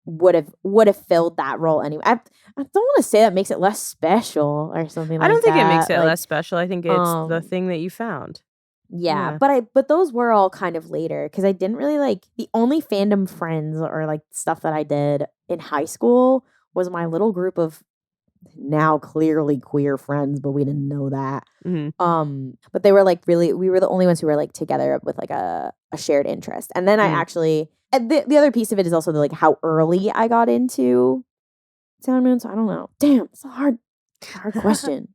would have filled that role anyway. I don't want to say that makes it less special or something like that. I don't think it makes it less special. I think it's the thing that you found. Yeah. But those were all kind of later because I didn't really like, the only fandom friends or like stuff that I did in high school was my little group of now clearly queer friends, but we didn't know that. But they were like we were the only ones who were like together with like a shared interest. And then I actually, the other piece of it is also like how early I got into Sailor Moon. So I don't know. Damn, it's a hard question.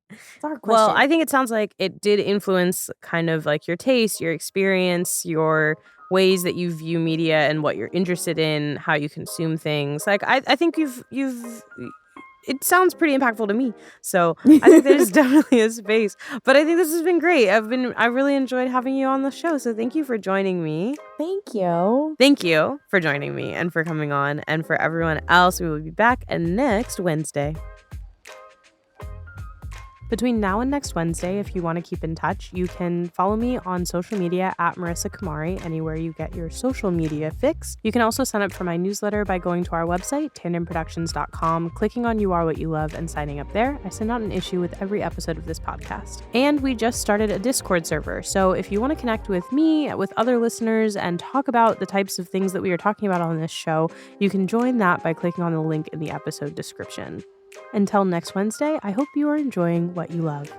Well, I think it sounds like it did influence kind of like your taste, your experience, your ways that you view media and what you're interested in, how you consume things. Like, I think it sounds pretty impactful to me. So I think there's definitely a space. But I think this has been great. I really enjoyed having you on the show. So thank you for joining me. Thank you. Thank you for joining me and for coming on. And for everyone else, we will be back next Wednesday. Between now and next Wednesday, if you want to keep in touch, you can follow me on social media at Marissa Kamari, anywhere you get your social media fix. You can also sign up for my newsletter by going to our website, tandonproductions.com, clicking on You Are What You Love, and signing up there. I send out an issue with every episode of this podcast. And we just started a Discord server, so if you want to connect with me, with other listeners, and talk about the types of things that we are talking about on this show, you can join that by clicking on the link in the episode description. Until next Wednesday, I hope you are enjoying what you love.